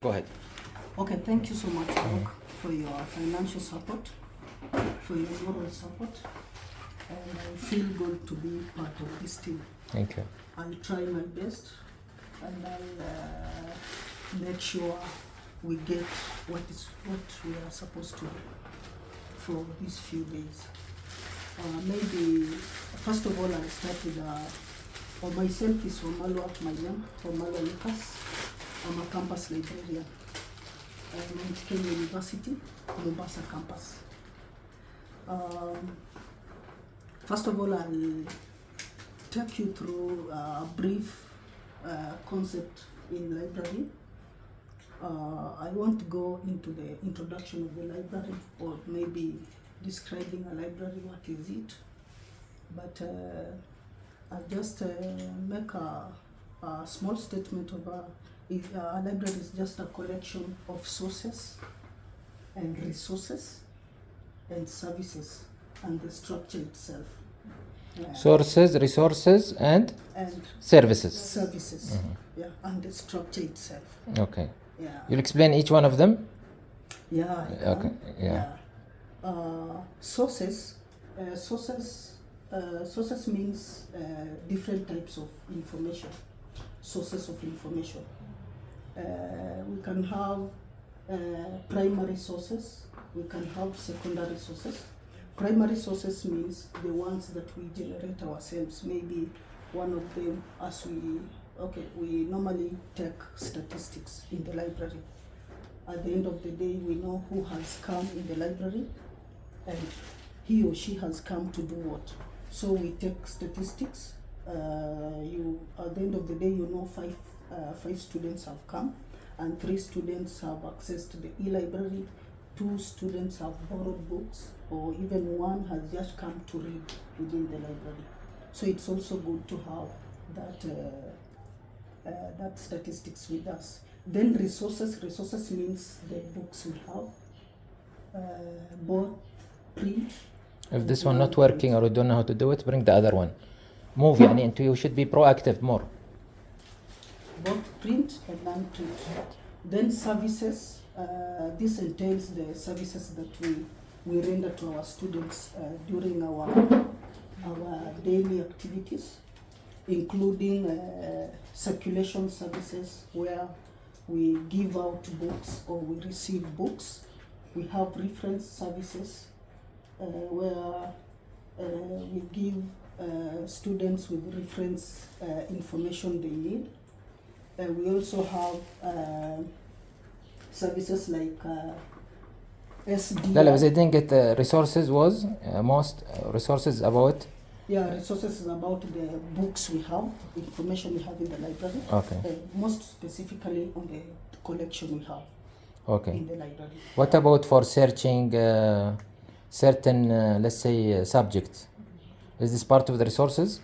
Go ahead. Okay, thank you so much, Doc, for your financial support, for your moral support, and I feel good to be part of this team. Thank you. I'll try my best, and I'll make sure we get what we are supposed to do for these few days. Maybe first of all, I'll start with myself is Omalo Akmayam, Omalo Lucas. I'm a campus librarian at Mount Kenya University, Mombasa campus. First of all, I'll take you through a brief concept in library. I won't go into the introduction of the library or maybe describing a library, what is it, but I'll just make a small statement of a library is just a collection of sources and resources and services and the structure itself. Sources, resources, and services. Services, yeah, and the structure itself. Okay. Yeah. You'll explain each one of them? Yeah. Okay. Yeah. Sources means different types of information. Sources of information. We can have primary sources. We can have secondary sources. Primary sources means the ones that we generate ourselves. Maybe one of them, we normally take statistics in the library. At the end of the day, we know who has come in the library and he or she has come to do what. So we take statistics. At the end of the day, you know five students have come and 3 students have access to the e-library. 2 students have borrowed books, or even 1 has just come to read within the library. So it's also good to have that statistics with us. Then resources means the books we have, both print. If this one not working or you don't know how to do it, bring the other one. Move, يعني you should be proactive more. Both print and non-print. Then services. This entails the services that we render to our students during our daily activities, including circulation services where we give out books or we receive books. We have reference services where we give students with reference information they need. We also have services like SD. لا بس I think it resources was most resources about. Yeah, resources is about the books we have, information we have in the library. Okay. Most specifically on the collection we have. Okay. In the library. What about for searching certain, let's say, subjects? Is this part of the resources?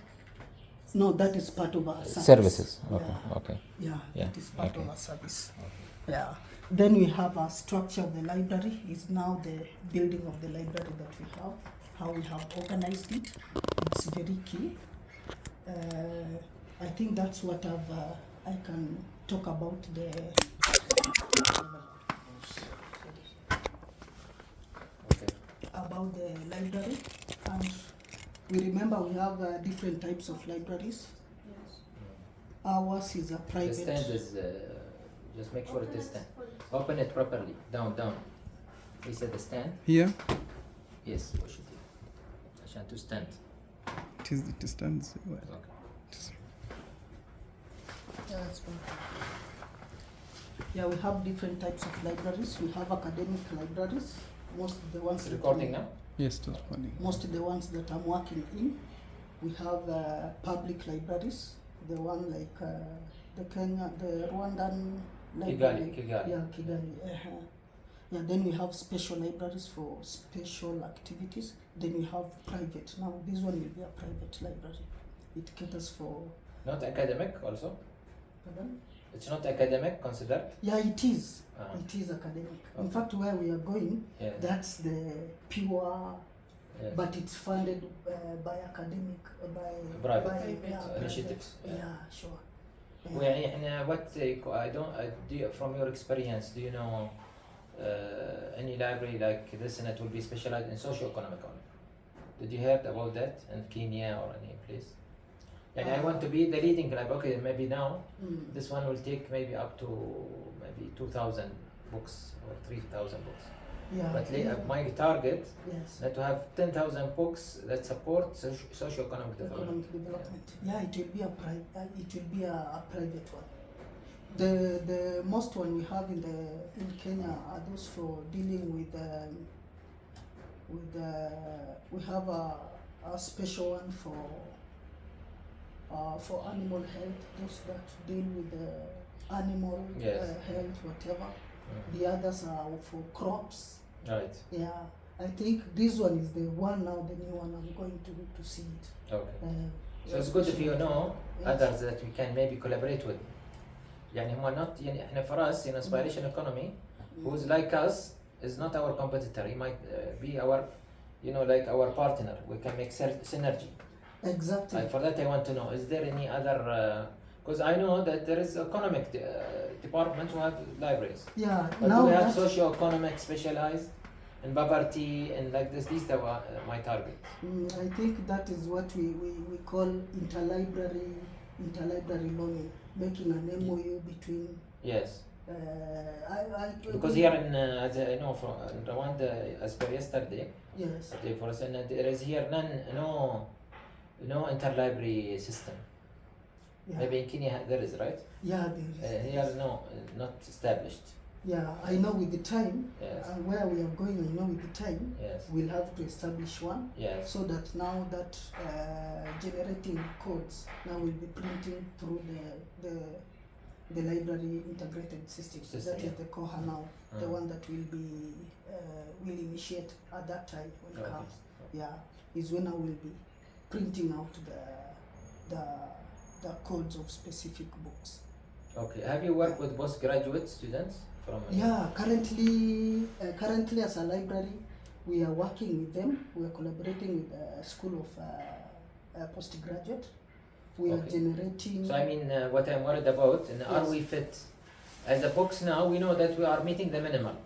No, that is part of our service. Services. Okay. Yeah. Okay. Yeah, that is part of our service. Okay. Yeah. Then we have our structure of the library. Is now the building of the library that we have, how we have organized it. It's very key. I think that's what I can talk about about the library. And we remember we have different types of libraries. Yes. Ours is a private. The stand is, just make sure it is stand. Open it properly. Down. We said the stand. Here? Yes, push it here. عشان to stand. It stands well. Okay. Yeah, that's fine. Yeah, we have different types of libraries. We have academic libraries. Most of the ones Recording now? Yes, that's funny. Most of the ones that I'm working in. We have public libraries. The one like the Rwandan library. Kigali. Yeah, Kigali. Yeah, then we have special libraries for special activities. Then we have private. Now this one will be a private library. It caters for. Not academic also? Pardon? It's not academic considered? Yeah, it is. Uh-huh. It is academic. Okay. In fact, where we are going, Yeah. that's the pure, Yes. but it's funded by academic, by Private by, yeah, initiatives. private. Yeah, sure. ويعني احنا what I don't do you, from your experience do you know any library like this and it will be specialized in socio-economic only? Did you heard about that in Kenya or any place? And I want to be the leading library. Okay, maybe now this one will take maybe up to maybe 2,000 books or 3,000 books. Yeah. But my target Yes. is to have 10,000 books that support socio-economic development. Economic development. Yeah, it will be a private one. The most one we have in Kenya are those for dealing with we have a special one for animal health, those that deal with the animal Yes. health, whatever. The others are for crops. Right. Yeah, I think this one is the one now, the new one. I'm going to see it. Okay. So it's good if you know Yes. others that we can maybe collaborate with. يعني هم not يعني احنا for us in inspiration economy who's like us is not our competitor. He might be our like our partner. We can make synergy. Exactly. For that I want to know, is there any other because I know that there is economic departments who have libraries. Yeah. But Now do we have that- socio-economic specialized in poverty and like this? These are my target. I think that is what we call interlibrary loaning, making an MOU between. Yes. Because here in as I know from Rwanda, as per yesterday, Yes. for us, and there is here no interlibrary system. Yeah. Maybe in Kenya there is, right? Yeah, there is. Here no, not established. Yeah, I know with the time, Yes. where we are going, I know with the time, Yes. we'll have to establish one. Yes. So that now that generating codes now will be printing through the library integrated system. System, That is yeah. the COHA now, the one that will initiate at that time when it Okay. comes. Yeah, is when I will be printing out the codes of specific books. Okay. Have you worked with postgraduate students from? Yeah, currently as a library, we are working with them. We are collaborating with the School of Postgraduate. We are Okay. generating. So I mean, what I'm worried about, and are Yes. we fit? As a books now, we know that we are meeting the minimum.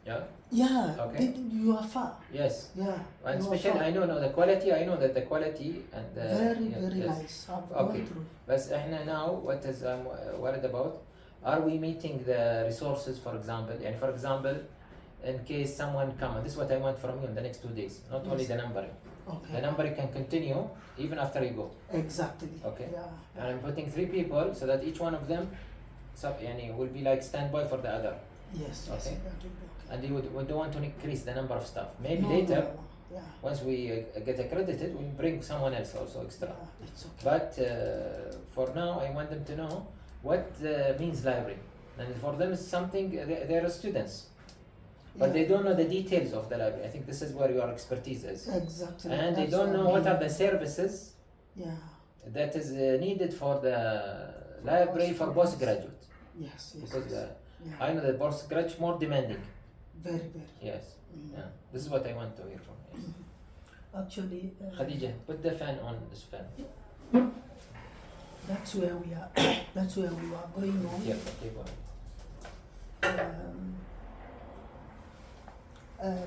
Yeah. Yeah, Okay. you are far. Yes. Yeah. And you are especially far. I know the quality. I know that the quality and the Very yeah, very yes. nice. I've Okay. gone through. But احنا now what is I'm worried about, are we meeting the resources, for example? And for example, in case someone come, and this is what I want from you in the next 2 days, not only Yes. the numbering. Okay. The numbering can continue even after you go. Exactly. Okay. Yeah. And I'm putting 3 people so that each one of them will be like standby for the other. Yes. Yes. Okay. That will be okay. And we don't want to increase the number of staff. Maybe No, later, no, yeah. once we get accredited, we'll bring someone else also extra. Yeah, it's okay. But for now, I want them to know what means library. And for them, it's something, they are students. But Yeah. they don't know the details of the library. I think this is where your expertise is. Exactly. And they That's don't know what are the services Yeah. that is needed for the library for Postgraduates. postgraduate. Yes. Yes. Because yeah. I know that postgraduate more demanding. Very very. Yes. Mm. Yeah. This is what I want to hear from you. Actually. Khadija, put the fan on this fan. That's where we are. That's where we are going on. Careful, keep on.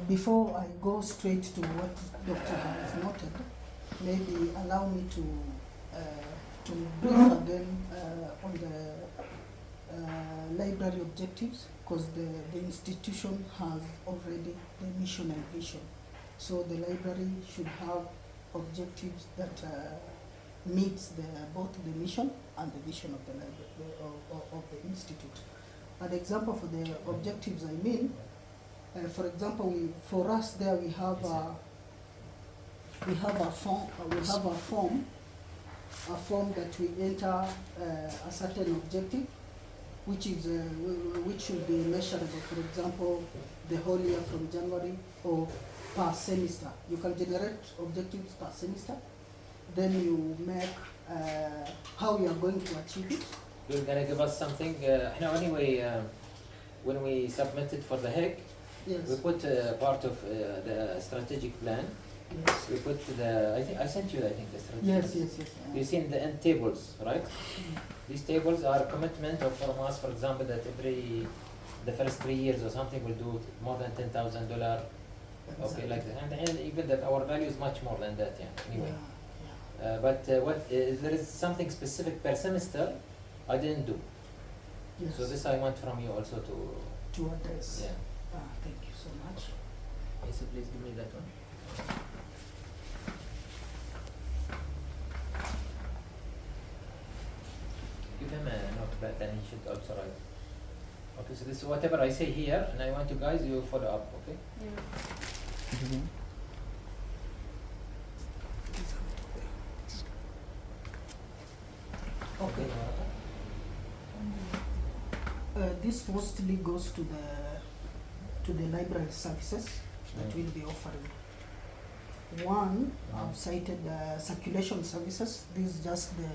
Before I go straight to what Dr. has noted, maybe allow me to brief again on the library objectives, because the institution has already the mission and vision. So the library should have objectives that meets both the mission and the vision of the library of the institute. An example for the objectives I mean. For example, for us there we have a form that we enter a certain objective, which should be measurable. For example, the whole year from January or per semester. You can generate objectives per semester. Then you make how you are going to achieve it. You're gonna give us something. Anyway, when we submitted for the HEC, Yes. we put part of the strategic plan Yes. We put the, I think I sent you, I think, the Yes, strategies. yes, yes. You see in the end tables, right? These tables are a commitment of from us, for example, that the first 3 years or something will do more than $10,000. Okay, like that. And even that our value is much more than that, yeah, anyway. But there is something specific per semester I didn't do. Yes. So this I want from you also to, To address. yeah. Thank you so much. Yes, please give me that one. Give him a notepad and he should also write. Okay, so this is whatever I say here, and I want you guys, you follow up, okay? Mhm. Okay. This mostly goes to the library services that we'll be offering. One, I've cited circulation services. This is just the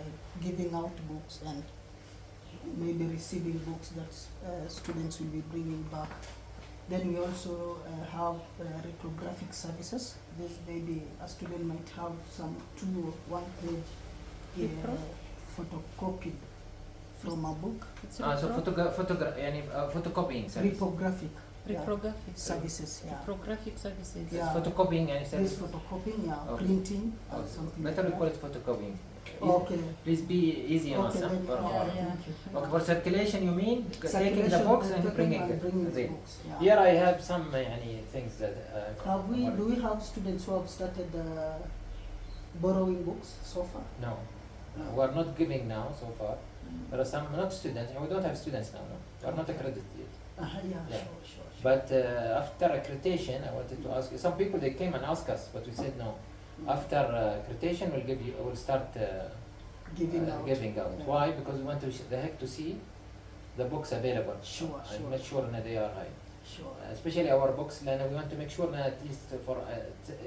giving out books and maybe receiving books that students will be bringing back. Then we also have reprographic services. This maybe a student might have some 2 or 1 page photocopied from a book. It's So repro- photocopying service. Reprographic reprographic services, yeah. reprographic services. Yeah. Photocopying and This service. photocopying, yeah, Okay. printing, or Okay. something Better like we call that. it photocopying. Okay. Please be easy on us. Okay, Huh? then, For- Yeah, yeah. thank you. Okay, for circulation you mean taking the Circulation books and and taking bringing and it. bringing the Great. books, yeah. Here I have some things that. Do we have students who have started borrowing books so far? No, we are not giving now so far. There are some not students, and we don't have students now. No, we are not accredited yet. Yeah, Yeah. sure. But after accreditation, I wanted to ask you. Some people they came and asked us, but we said no. After accreditation, we'll start Giving out. giving out. Yeah. Why? Because we want to the heck to see the books available. Sure, And sure. make sure that they are high. Sure. Especially our books, and we want to make sure that at least for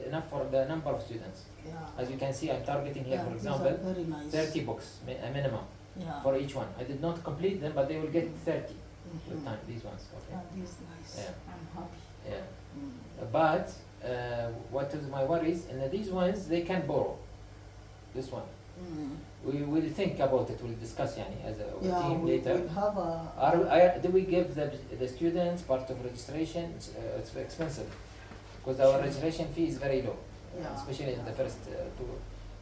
enough for the number of students. Yeah. As you can see, I'm targeting here, Yeah, for these are example, very nice. 30 books, a minimum Yeah. for each one. I did not complete them, but they will get 30 with Mhm. time. These ones, okay? Yeah, this is nice. Yeah. I'm happy. Yeah. Mm. But what is my worries? And these ones they can borrow. This one, Mm. we will think about it. We'll discuss, yani, as a Yeah, team we later. will have Do we give the students part of registration? It's expensive because our registration fee is very low, Yeah. especially in the first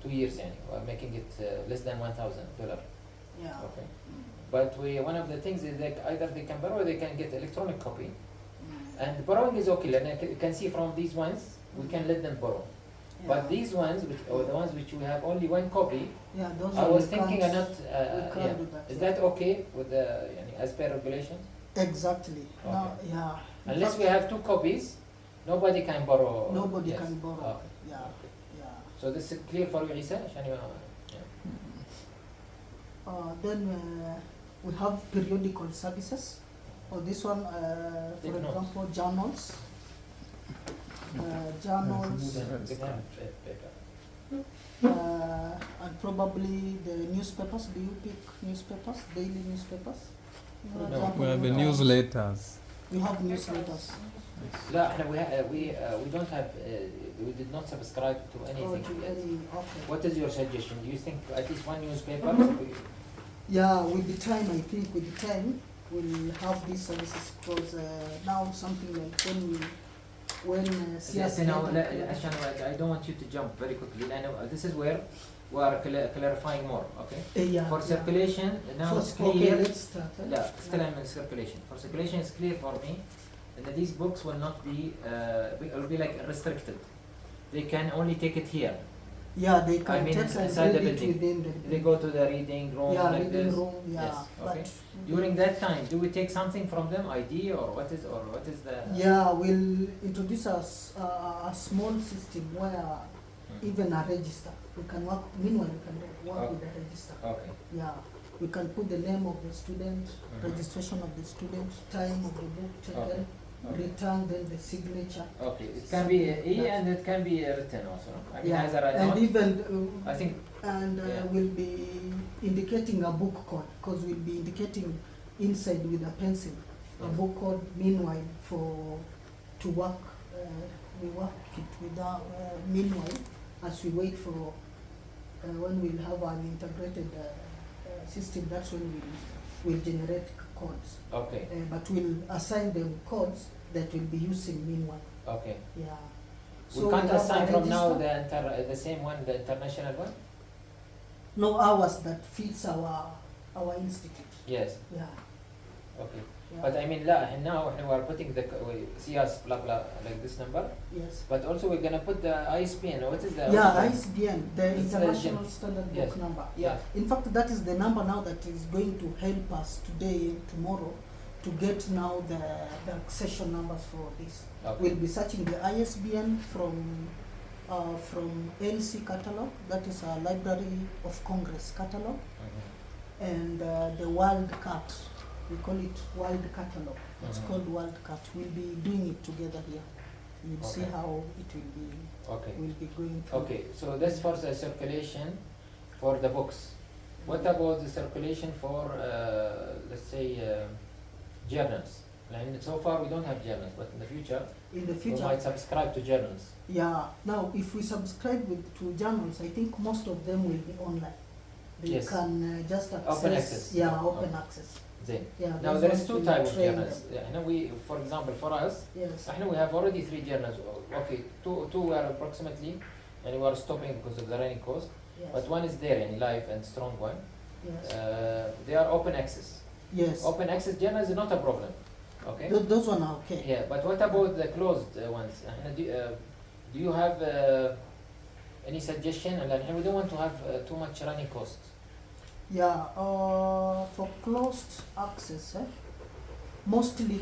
two years. Yani, we're making it less than $1,000. Yeah. Okay. Mm. But one of the things is that either they can borrow or they can get electronic copy. Mm. And borrowing is okay. And you can see from these ones, we can let them borrow. Yeah. But these ones, or the ones which we have only 1 copy, Yeah, those I are was we thinking can't- not. we can't Yeah. do that, Is yeah. that okay with the as per regulation? Exactly. Okay. Now, yeah. In Unless fact, we have 2 copies, nobody can borrow. nobody Yes. can borrow. Okay. Yeah. Okay. Yeah. So this is clear for you, Isa? عشان yeah. Then we have periodical services. This one, for Take notes. example, journals. Journals, Give them paper. and probably the newspapers. Do you pick newspapers, daily newspapers? For No. example, We have the have- newsletters. We have newsletters. لا احنا we don't have we did not subscribe to Or anything to yet. any, okay. What is your suggestion? Do you think at least 1 newspaper? Yeah, with the time, I think with the time, we'll have these services because now something like when Yes, SIAS now, entered- عشان I don't want you to jump very quickly. لأنه this is where we are clarifying more, okay? Yeah, For yeah. circulation, now For- it's okay, clear. let's start. Yeah, still I'm in circulation. For circulation, it's clear for me that these books will not be, will be like restricted. They can only take it here. Yeah, they can I mean, take and inside the read it building. within the They go to the reading room yeah, like reading this. room, yeah. Yes, okay. But During that time, do we take something from them, ID or what is the? yeah, we'll introduce a small system where even a register. We can work, meanwhile we can work Oh. with the register. Okay. Yeah, we can put the name of the student, Mhm. registration of the student, time of the book taken, Okay. return, then the signature. Okay, it can be and it can be written also. No? I mean, Yeah, either I and not. even I think and Yeah. we'll be indicating a book code because we'll be indicating inside with a pencil a Yes. book code. Meanwhile, to work we work it without, meanwhile, as we wait for when we'll have an integrated system, that's when we'll generate codes. Okay. But we'll assign them codes that will be using meanwhile. Okay. Yeah. We can't have a assign from now register. the same one, the international one? No hours that fits our institute. Yes. Yeah. Okay. Yeah. But I mean, لا, now we are putting the SIAS blah blah like this number. Yes. But also we're gonna put the ISBN. What is the Yeah, ISBN? ISBN, the It's International gen- Standard yes. Book number. Yeah. Yes. In fact, that is the number now that is going to help us today and tomorrow to get now the accession numbers for this. Okay. We'll be searching the ISBN from LC catalog, that is a Library of Congress catalog, Mhm. and the WorldCat, we call it World Catalog. It's Mhm. called WorldCat. We'll be doing it together here. You'll see Okay. how it will be. Okay. We'll be going through. Okay. So that's for the circulation for the books. What about the circulation for let's say journals? And so far we don't have journals, but in the future In the we future, might subscribe to journals. yeah. Now, if we subscribe to journals, I think most of them will be online. They Yes. can just access. Open access. Yeah, Oh. open access. Then Yeah. now those there is ones two will types of train journals. them. Yeah, now we, for example, for us, Yes. I know we have already 3 journals. Okay, two are approximately, and we are stopping because of the running cost. Yes. But one is there, any live and strong one. Yes. They are open access. Yes. Open access journals is not a problem. Okay. Those one are okay. Yeah, but what about the closed ones? Do you have any suggestion? And we don't want to have too much running cost. Yeah. For closed access, mostly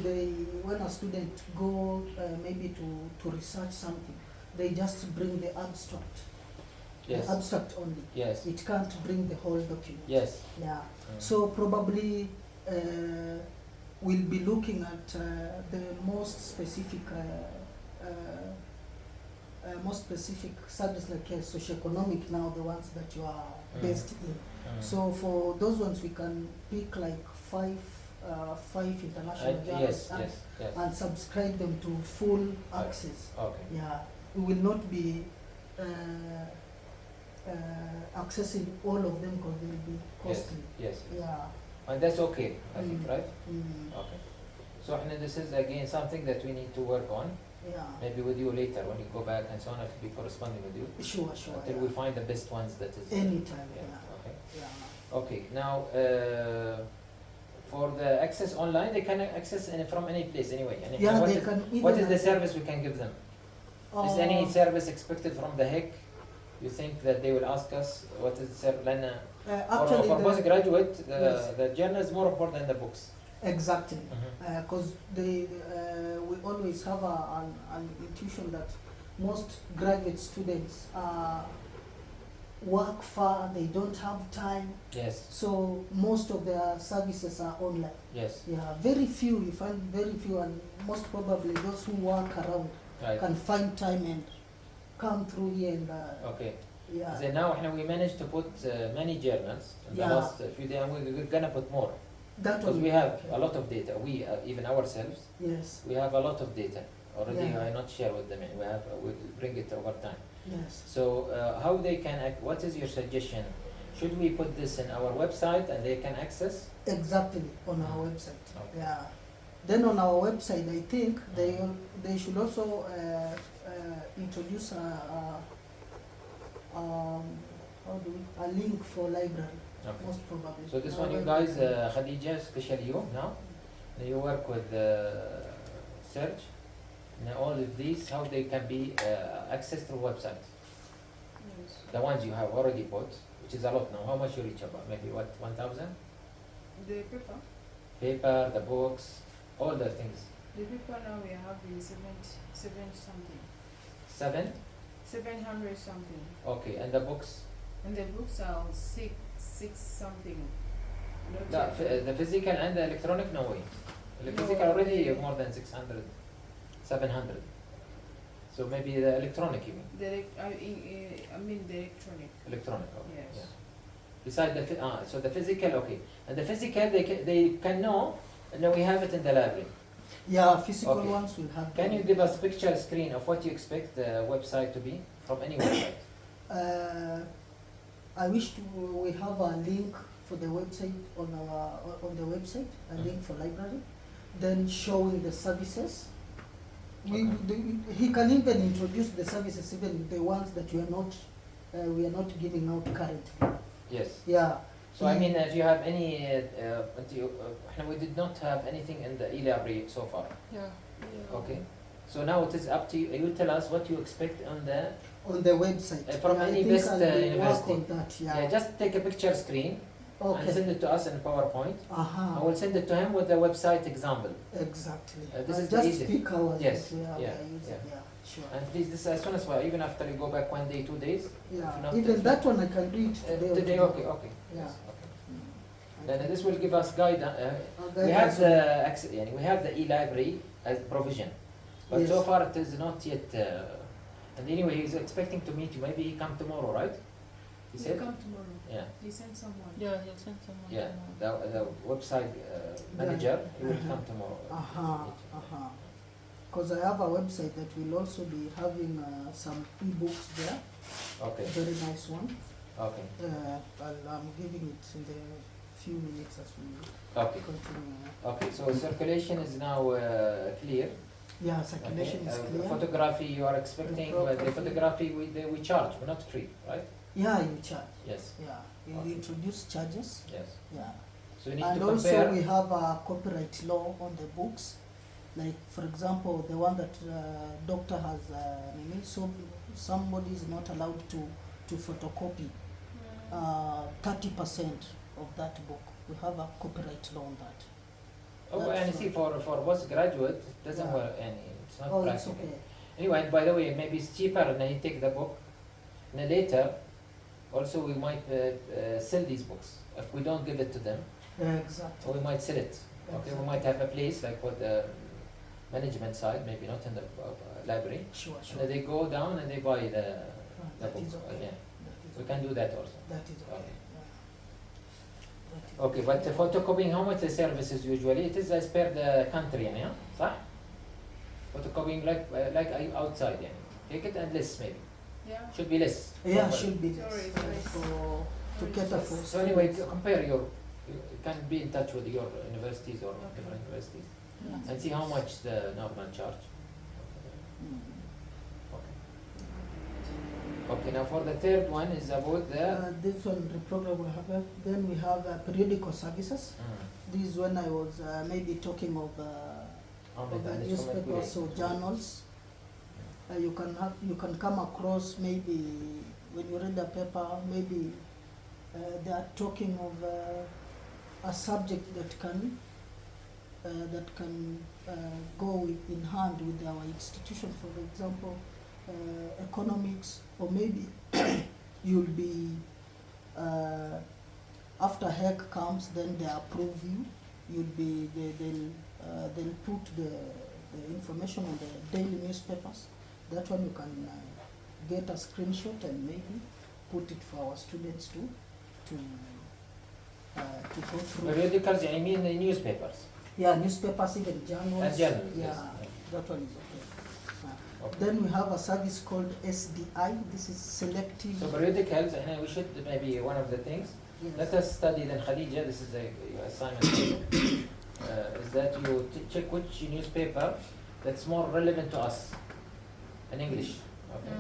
when a student go maybe to research something, they just bring the abstract. Yes. The abstract only. Yes. It can't bring the whole document. Yes. Yeah. Mm. So probably we'll be looking at the most specific studies like socioeconomic now, the ones that you are Mm. based in. So for those ones we can pick like five international journals Yes. and, Yes. Yes. and subscribe them to full access. Okay. Yeah, we will not be accessing all of them because they will be costly. Yes. Yeah. And that's okay, I think, Mm. right? Mm. Okay. So this is again something that we need to work on. Yeah. Maybe with you later when you go back and so on. I could be corresponding with you Sure. until Yeah. we find the best ones. That is. Anytime. Yeah. Yeah. Okay. Yeah. Okay. Now, for the access online, they can access from any place anyway. And Yeah, what they is- can. What even is the access- service we can give them? Is any service expected from the HEC? You think that they will ask us what is the service? actually, For postgraduate, yes. the journal is more important than the books. Exactly. Mhm. Because we always have an intuition that most graduate students work far, they don't have time, Yes. so most of their services are online. Yes. Yeah, very few, you find very few, and most probably those who work around Right. can find time and come through here and Okay. yeah. So now we managed to put many journals in the Yeah. last few days, and we're gonna put more That because one we have okay. a lot of data. We even ourselves, Yes, we have a lot of data already. Yeah. I not share with them. We have we bring it over time. yes. So how they can what is your suggestion? Should we put this in our website and they can access? Exactly, on our website. Okay. Yeah. Then on our website, I think they should also introduce a link for library, Okay. most probably. So this Our one, you library. guys, Khadija, especially you now, you work with search. Now all of these, how they can be accessed through website. Yes. The ones you have already bought, which is a lot now. How much you reach about? Maybe what, 1,000? The paper. Paper, the books, all the things. The paper now we have is seven something. 700 something. Okay, and the books? And the books are six something. Not The, yet. the physical and the electronic, no way. The No, physical already okay. more than 600, 700. So maybe the electronic, you mean? I mean the electronic. Electronic, okay. Yes. Yeah. Beside so the physical, okay. And the physical, they can know, and then we have it in the library. Yeah, physical Okay. ones will have. Can you give us picture screen of what you expect the website to be from any website? I wish we have a link for the website on the website, a link for library, then showing the services. He can even introduce the services, even the ones that we are not giving out currently. Yes. Yeah. So I mean, if you have any, we did not have anything in the e-library so far. Yeah. Okay. So now it is up to you. You will tell us what you expect on the website. from Yeah, any I think best I'll work university. on that, yeah. Yeah, just take a picture screen and Okay. send it to us in PowerPoint. I Uh-huh. will send it to him with the website example. Exactly. This I'll is the just easy. speak ours. Yes, Yeah, yeah, we are using, yeah. sure. And please, this as soon as well, even after you go back 1 day, 2 days. Yeah, not even if that one I can do it today. or Today, tomorrow. okay. Yeah. Yes, okay. Mm. Then this will give us guidance. Okay, We have so- we have the e-library as provision, but so Yes. far it is not yet. And anyway, he's expecting to meet you. Maybe he come tomorrow, right? He He'll said. come tomorrow. Yeah, He sent someone. Yeah, he'll send someone. yeah. tomorrow. The website manager, he will Uh-huh. come tomorrow. Uh-huh. Because I have a website that will also be having some ebooks there. Okay, Very nice one. okay, I'm giving it in the few minutes as we okay, continue. okay. So circulation is now clear. Yeah, circulation Okay. is The clear. photography you are expecting, but the photography we charge, we're not free, right? Yeah, you charge. Yes, Yeah, you Okay. introduce charges. yes. Yeah. So you need And to also compare. we have a copyright law on the books. Like for example, the one that doctor has, so somebody is not allowed to photocopy 30% of that book. We have a copyright law on that. Oh, That's and see, for postgraduate, it doesn't Yeah. work any, it's not Oh, it's practical. okay. Anyway, and by the way, maybe it's cheaper and then you take the book. And then later, also we might sell these books. If we don't give it to them, Exactly. we might sell it. Okay, we Exactly. might have a place like for the management side, maybe not in the library. Sure, And sure. then they go down and they buy the That book is okay. again. That is We okay. can do that also. That is okay. Okay. Yeah. That is Okay, but photocopying, how much the services usually? It is as per the country, yeah? صح? Photocopying like outside, yeah. Take it and less maybe. Yeah. Should be less. Yeah, Normally. should be Sorry, less, sorry. to cater for. So anyway, students. compare you can be in touch with your universities or Okay. different universities Yeah. and see how much the normal charge. Mm. Okay. Okay, now for the third one is about the. This one, the program we have. Then we have periodical services. This is when I was maybe talking of the newspapers or journals. You can come across maybe when you read the paper, maybe they are talking of a subject that can go in hand with our institution. For example, economics, or maybe you'll be after HEC comes, then they approve you. They'll put the information on the daily newspapers. That one you can get a screenshot and maybe put it for our students to go through. Periodicals, I mean the newspapers. Yeah, newspapers, even journals. And journals, Yeah, yes. that one is okay. Okay. Then we have a service called SDI. This is selective. So periodicals, and we should maybe one of the things. Yes. Let us study then Khadija, this is your assignment, is that you check which newspaper that's more relevant to us in English. Okay.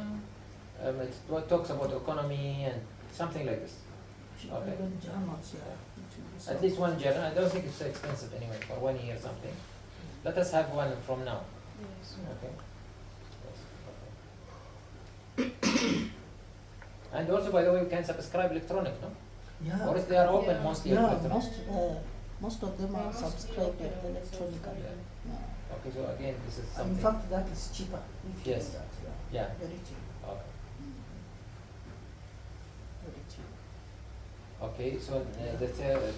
It talks about economy and something like this. Okay. Even journals, yeah. It will be At so- least one journal. I don't think it's so expensive anyway for 1 year something. Let us have one from now. Yes. Okay. Yes. Okay. And also, by the way, you can subscribe electronic, no? Yeah. Or if they are open, Yeah. mostly Yeah, electronic. most of them are Mostly subscribed open, electronically. Yeah. Yeah. Okay, so again, this is In something. fact, that is cheaper if you Yes. do that. Yeah. Yeah. Very cheap. Okay. Very cheap. Okay, so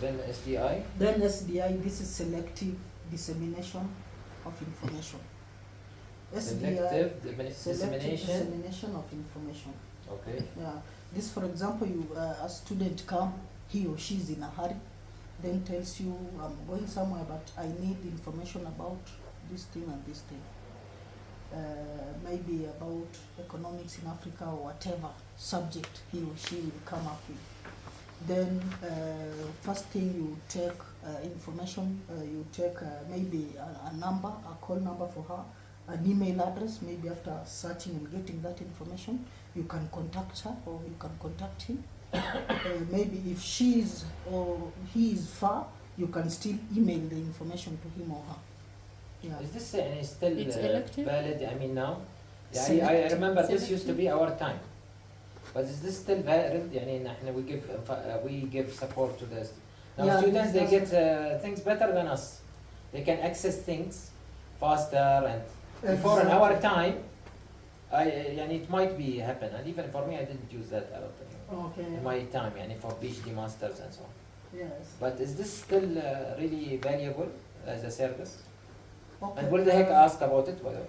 then SDI. Then SDI, this is selective dissemination of information. Selective selective dissemination. dissemination of information. Okay. Yeah. This, for example, you a student come, he or she is in a hurry, then tells you, I'm going somewhere, but I need information about this thing and this thing. Maybe about economics in Africa or whatever subject he or she will come up with. Then first thing you take information, you take maybe a number, a call number for her, an email address. Maybe after searching and getting that information, you can contact her or you can contact him. Maybe if she is or he is far, you can still email the information to him or her. Yeah. Is this still It's elective? valid? I mean now? Yeah, I Selective. remember this used to be our time. But is this still valid? يعني نحن we give support to this. Now Yeah, students they this get things better than us. They can access things faster and before in Exactly. our time, يعني it might be happen and even for me I didn't use that a lot Okay. in my time يعني for PhD masters and so on. Yes. But is this still really valuable as a service? Okay. And will the heck ask about it? Well,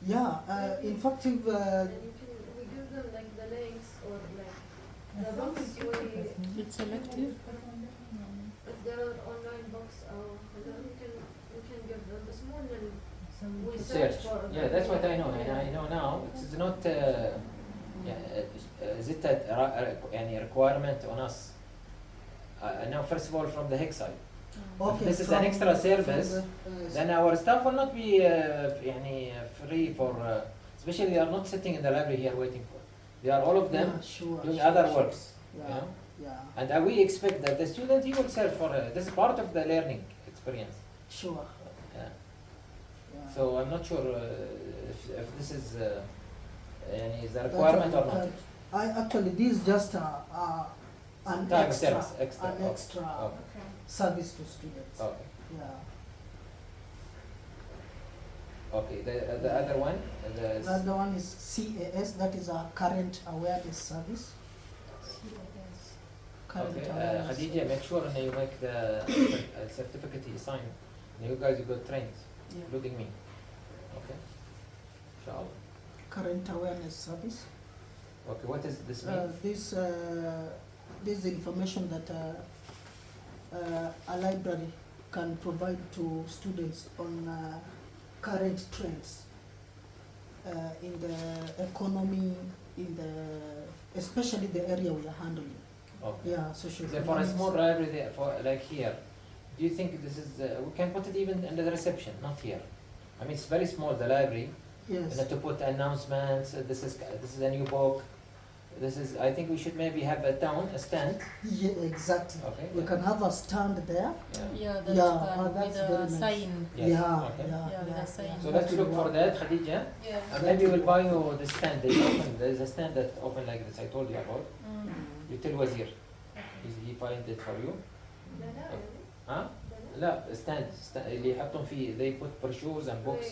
Yeah. In fact, if And we give them like the links or like the books It's selective. if there are online books or we can give them the small and we search search. for Yeah, that's what I know. And I know now it's not is it a requirement on us? Now, first of all, from the HIC side, okay, this is an extra service, then our staff will not be free for, especially they are not sitting in the library here waiting for. They are all of them yeah, sure, doing sure, other sure. works. Yeah. You know? Yeah. And we expect that the student he will search for. This is part of the learning experience. Sure. Yeah. Yeah. So I'm not sure if this is is a requirement or not. I actually this is just an Time extra, service, extra. an Okay. extra Okay. Okay. service to students. Okay. Yeah. Okay. The other one, The other one is CAS, that is a current awareness service. Current okay. awareness. Khadija, make sure that you make the certificate you sign. You guys you got trained, Yeah. including me. Okay. Inshallah. Current awareness service. Okay. What does this mean? This information that a library can provide to students on current trends in the economy, especially the area we are handling. Okay. Yeah, social. So for a small library there, for like here, do you think this is? We can put it even under the reception, not here. I mean, it's very small, the library. Yes. And to put announcements. This is a new book. This is. I think we should maybe have a stand. Yeah, exactly. Okay. We can have a stand there. Yeah. Yeah, that Yeah, with that's a very nice. sign. Yes. Yeah, Okay. Yeah, with a sign. So let's look for that, Khadija. Yeah. And maybe we'll buy you the stand. There's a stand that open like this. I told you about. You tell Wazir. He find it for you. لا لا ها؟ لا stand اللي يحطون فيه they put brochures and books.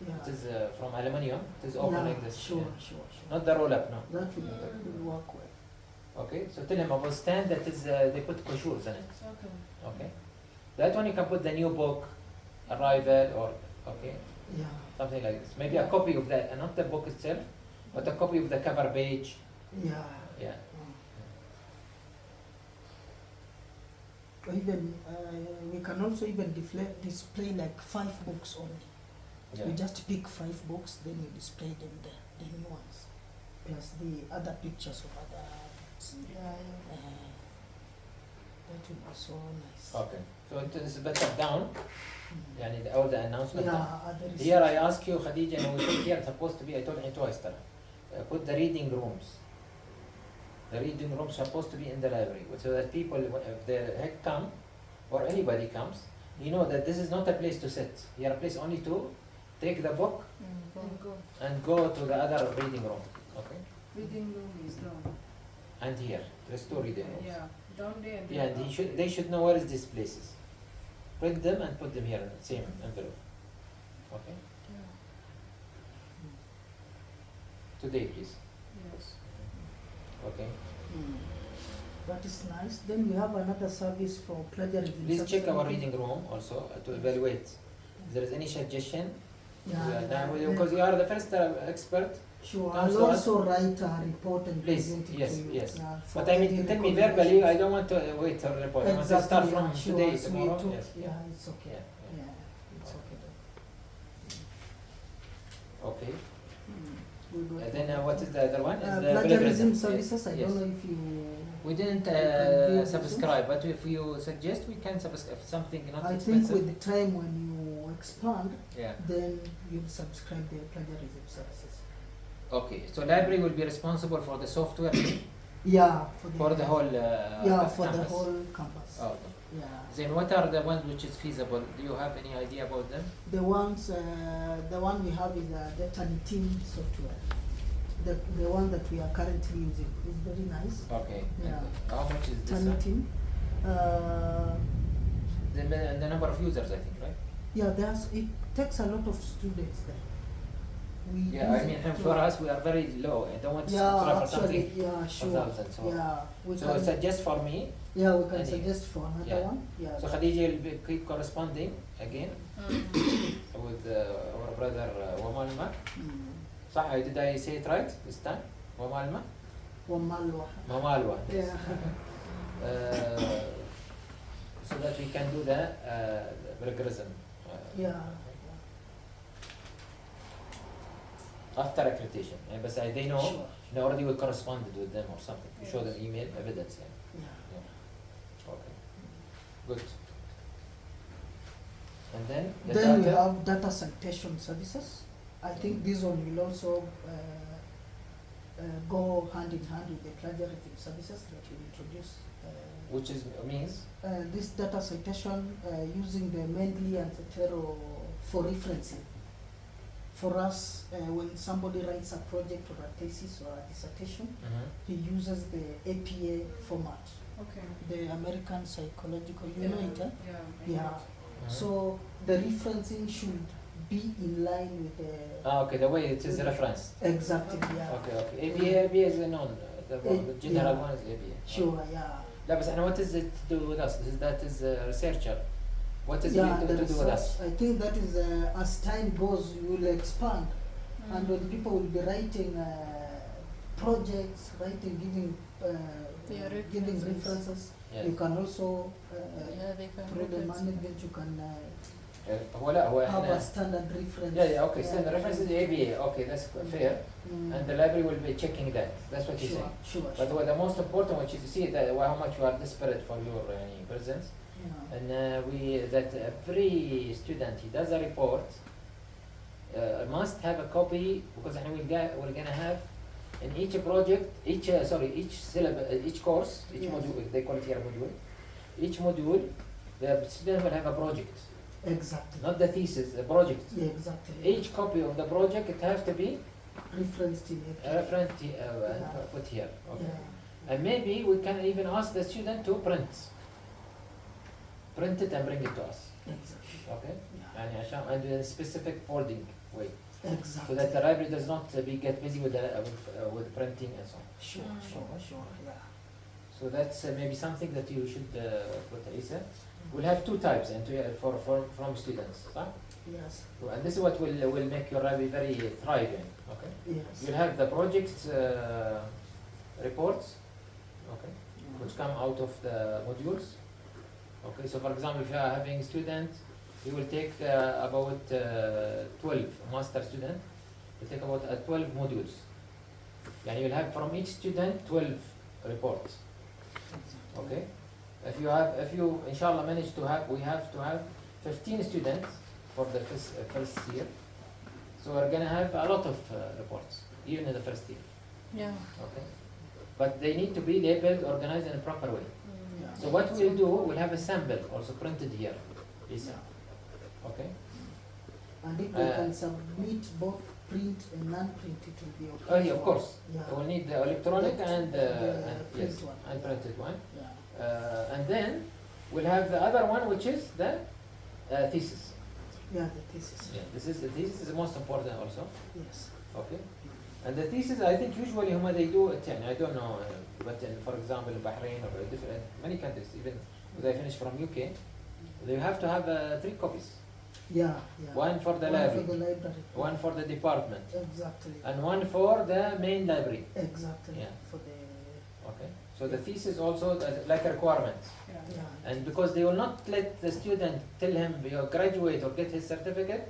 Yeah. It is from aluminium. It is open Yeah, like this. Sure, Yeah. sure, sure. Not the roll up, no. That will work well. Okay. So tell him about stand that is they put brochures in it. Okay. Okay. That one you can put the new book, arrival or okay Yeah. something like this. Maybe a copy of that, and not the book itself, but a copy of the cover page. Yeah. Yeah. Even we can also even display like 5 books only. Yeah. We just pick 5 books, then we display them there, the new ones, plus the other pictures of other books. Yeah, That will be so nice. Okay. So it is better down. يعني all the announcement. down. Yeah, other is Here I ask you, Khadija, and we put here supposed to be. I told you twice, tara. Put the reading rooms. The reading rooms supposed to be in the library, so that people, if they heck come, or anybody comes, you know that this is not a place to sit. Here a place only to take the book And go. and go to the other reading room. Okay. Reading room is down. And here, there's 2 reading rooms. Yeah, down there. Yeah, and they should know where is these places. Print them and put them here in the same envelope. Okay. Yeah. Today, please. Yes. Okay. That is nice. Then we have another service for plagiarism. Please check our reading room also to evaluate if there is any suggestion. Because you are the first expert. Sure, Comes I'll to us. also write a report and Please, present it yes, to you. yes. Yeah, for But I mean, any tell me verbally. I recommendations. don't want to wait for report. I want to Exactly, start from yeah, sure. today, So tomorrow. we took- Yes. Yeah, it's okay. Yeah. Yeah, it's Okay. We got And then one. what is the other one? Is the Plagiarism Yes. services. I Yes. don't know if you. We didn't can do this subscribe, but if you suggest, we can subscribe. If something not I think expensive. with the time when you expand, Yeah. then you subscribe the plagiarism services. Okay. So library will be responsible for the software Yeah, for the whole. for the campus. whole campus. Oh. Yeah. Then what are the ones which is feasible? Do you have any idea about them? The one we have is the Tanitin software. The one that we are currently using is very nice. Okay. Yeah. And how much is this? Tanitin. The number of users, I think, right? Yeah, it takes a lot of students there. We Yeah, I use mean, it and to- for us, we are very low. I don't want to Yeah, subscribe for actually, something yeah, for sure. thousands. So, Yeah, we so can. suggest for me. Yeah, we can any- suggest for another yeah. one. Yeah. So Khadija will keep corresponding again Mm. with our brother Wamalma. Mm. صح, did I say it right this time? Wamalma? Wamalwa. Mamalwa. Yeah. So that we can do the plagiarism. Yeah. After accreditation. But they know, Sure. they already we corresponded with them or something. You show them email evidence. Yeah. Yeah. Okay. Good. And then the Then we data. have data citation services. I think this one will also go hand in hand with the plagiarism services that we introduced. Which is means This data citation using the Mendeley and Zotero for referencing. For us, when somebody writes a project or a thesis or a dissertation, he uses the APA format, Okay. the American Psychological, you know it, eh? Yeah. Yeah. So the referencing should be in line with the okay, the way it is referenced. exactly, yeah. Okay, okay. ABA is a known. The general yeah. one is ABA. Sure, yeah. لا بس أنا what is it to do with us? That is a researcher. What is Yeah, it the to do with us? research, I think that is as time goes, you will expand, and when people will be writing projects, giving giving references. references, Yes. you can also Yeah, they can through the reference. management you can هو لا هو have a إحنا. standard reference. Yeah, okay. Standard reference is ABA. Okay, that's fair. Mm. And the library will be checking that. That's what you're Sure, saying. sure, But sure. what the most important, which is to see that how much you are desperate for your presence. Yeah. And that every student he does a report must have a copy because we're gonna have in each project, each syllabus, each course, each Yes. module, they call it here module. Each module, the student will have a project, Exactly. not the thesis, the project. Yeah, exactly. Each copy of the project it has to be referenced in it. referenced and Yeah. put here. Okay. Yeah. And maybe we can even ask the student to print it and bring it to us. Exactly. Okay. Yeah. And in a specific folding way, so Exactly. that the library does not get busy with printing and so on. Sure, Mm. sure, yeah. So that's maybe something that you should put, Isa. We'll have two types and from students, huh? Yes, And this is what will make your library very thriving. Okay. yes. You'll have the projects reports, okay, which come out of the modules. Okay, so for example, if you are having student, he will take about 12 master student. Will take about 12 modules. And you'll have from each student 12 reports. Okay. If you inshallah manage to have, we have to have 15 students for the first year. So we're gonna have a lot of reports, even in the first year. Yeah. Okay. But they need to be labeled, organized in a proper way. Yeah. So what we'll do, we'll have a sample also printed here. Lisa. Okay. And if they Uh, can submit both print and non-print, it will be okay. Oh yeah, of course. Yeah. We'll need the electronic and yes, print one. and printed one. Yeah. And then we'll have the other one, which is the thesis. Yeah, the thesis. Yeah, this is the most important also. Yes. Okay. And the thesis, I think usually they do it. I don't know, but for example, in Bahrain or different many countries, even if they finish from UK, they have to have 3 copies. Yeah, yeah. One for the One library, for the library. one for the department, Exactly. and one for the main library. Exactly. Yeah. For the Okay. So the thesis also like a requirement. Yeah. yeah. And because they will not let the student tell him you graduate or get his certificate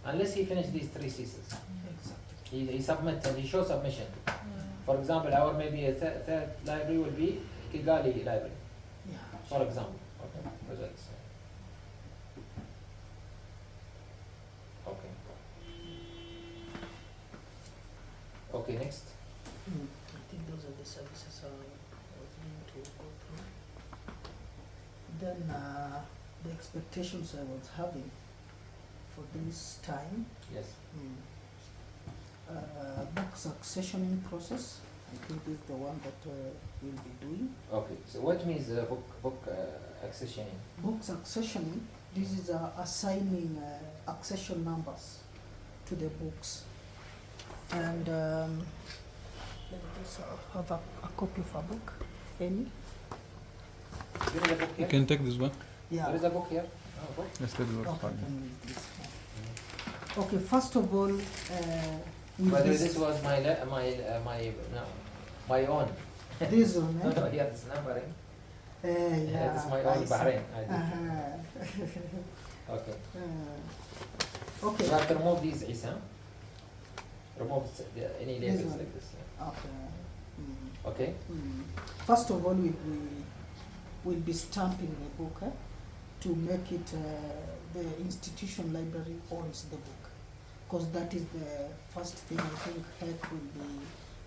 unless he finished these 3 theses. Exactly. He submit and he shows submission. For example, our maybe a third library will be Kigali library, Yeah. for example. Okay, results. Okay. Okay, next. I think those are the services I was going to go through. Then the expectations I was having for this time. Yes. Book successioning process. I think this is the one that we'll be doing. Okay. So what means book accessioning? Book successioning, this is assigning accession numbers to the books. And let me just have a copy of a book. Any? There is a book You here. can take this one. Yeah. There is a book here. Oh, book. Yes, that works Okay, fine. can read this. Okay, first of all, By the way, this was my my own. this one, No, no, here this numbering. yeah, This is my I own see. Bahrain. I did. Uh-huh. Okay. Okay. You have to remove these, Isa. Remove any labels one. like this. Yeah. Okay. Mm. Okay. First of all, we'll be stamping the book to make it the institution library owns the book, because that is the first thing I think HEC will be.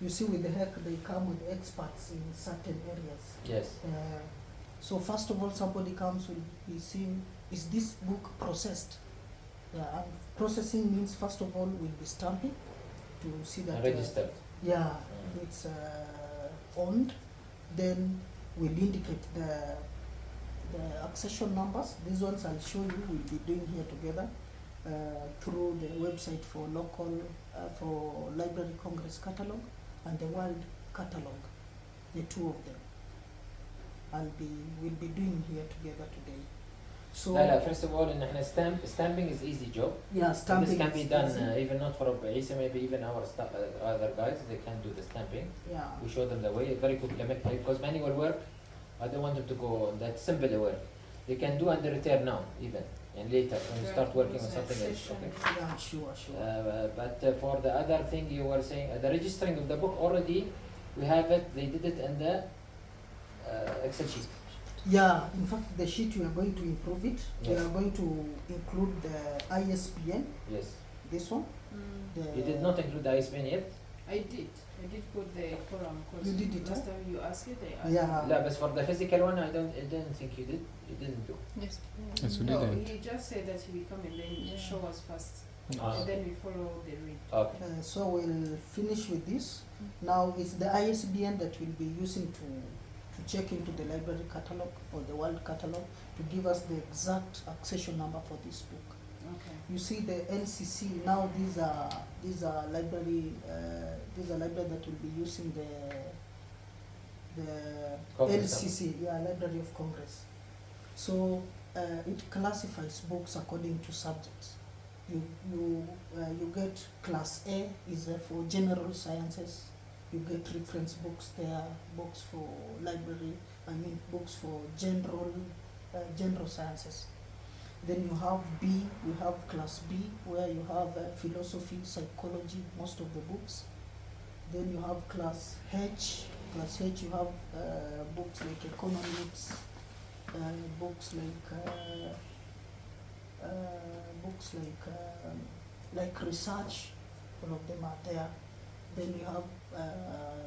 You see, with the HEC, they come with experts in certain areas. Yes. So first of all, somebody comes will be seeing, is this book processed? Yeah, and processing means first of all we'll be stamping to see that. And registered. Yeah, it's owned. Then we'll indicate the accession numbers. These ones I'll show you. We'll be doing here together through the website for local for Library Congress catalog and the World catalog. The two of them. We'll be doing here together today. So لا first of all, إن إحنا stamping is easy job. yeah, And stamping. this can be is done easy. even not for Isa, maybe even our other guys, they can do the stamping. Yeah. We show them the way, very good, because manual work, I don't want them to go that simple work. They can do and return now, even, and later when you start working on something else. Okay? Yeah, sure. But for the other thing you were saying, the registering of the book already, we have it, they did it in the Excel sheet. Yeah, in fact, the sheet we are going to improve it. We Yes. are going to include the ISBN, Yes. this one. The You did not include the ISBN yet? I did put the column because You did it, last huh? time you asked it, I asked Yeah. لا, but for the physical one, I didn't think you did. You didn't do. Yes. Yes, we No, didn't. he just said that he will come and then show us first, Ah. and then we follow the read. Okay. So we'll finish with this. Now it's the ISBN that we'll be using to check into the library catalog or the world catalog to give us the exact accession number for this book. Okay. You see the NCC now. These are library. These are library that will be using the Congress, LCC. Yeah, Library of Congress. So it classifies books according to subjects. You get class A is for general sciences. You get reference books there, books for library. Books for general sciences. Then you have B, we have class B, where you have philosophy, psychology, most of the books. Then you have class H. Class H, you have books like economics, books like research. All of them are there. Then you have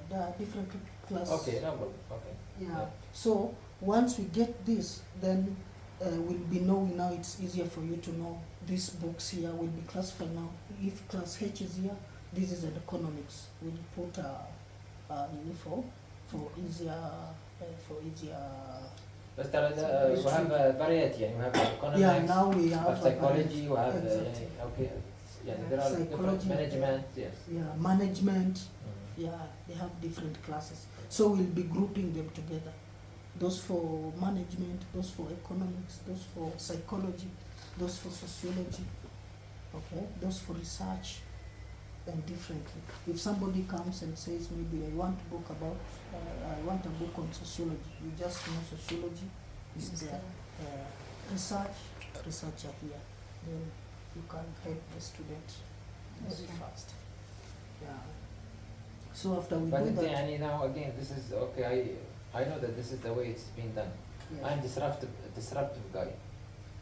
there are different classes. Okay, no problem. Okay. Yeah. So once we get this, then we'll be knowing now. It's easier for you to know these books here will be classified now. If class H is here, this is an economics. We'll put uniform for easier. But you have a variety, and you have economics, Yeah. Now we you have have psychology, you have Exactly. okay. Yeah, there are different Psychology, management. Yes. Yeah, management. Mhm. Yeah, they have different classes. So we'll be grouping them together. Those for management, those for economics, those for psychology, those for sociology, okay, those for research, and differently. If somebody comes and says, maybe I want I want a book on sociology, you just know sociology is there. Research are here. Then you can help the student very fast. Yeah. So after we But do that, يعني now again, this is okay. I know that this is the way it's been done. yes, I'm disruptive guy.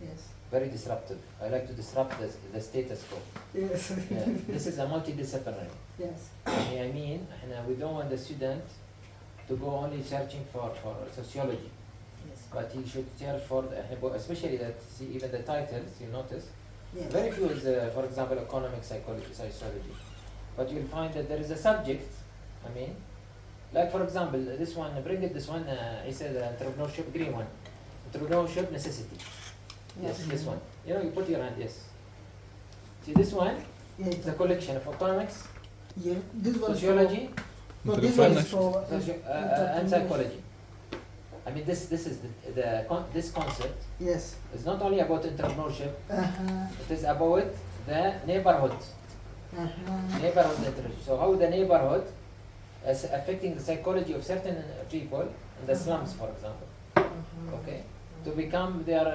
yes, Very disruptive. I like to disrupt the status quo. yes, Yeah. This is a multidisciplinary. yes, I mean, we don't want the student to go only searching for sociology, yes, but he should search for, especially that, see, even the titles, you notice, yes. very few is, for example, economic psychology, sociology. But you'll find that there is a subject, I mean, like for example, this one, bring it this one, he said entrepreneurship, green one. Entrepreneurship necessity. Yes, this one. You know, you put your hand, yes. See this one? Yeah, It's a collection of economics, yeah. This one sociology, For, no, this one is Entrepreneurship. for and entrepreneurship. psychology. I mean, this is this concept Yes. is not only about entrepreneurship, Uh-huh. it is about the neighborhood. Uh-huh. Neighborhood literature. So how the neighborhood is affecting the psychology of certain people in the slums, for example. Uh-huh. Okay, to become their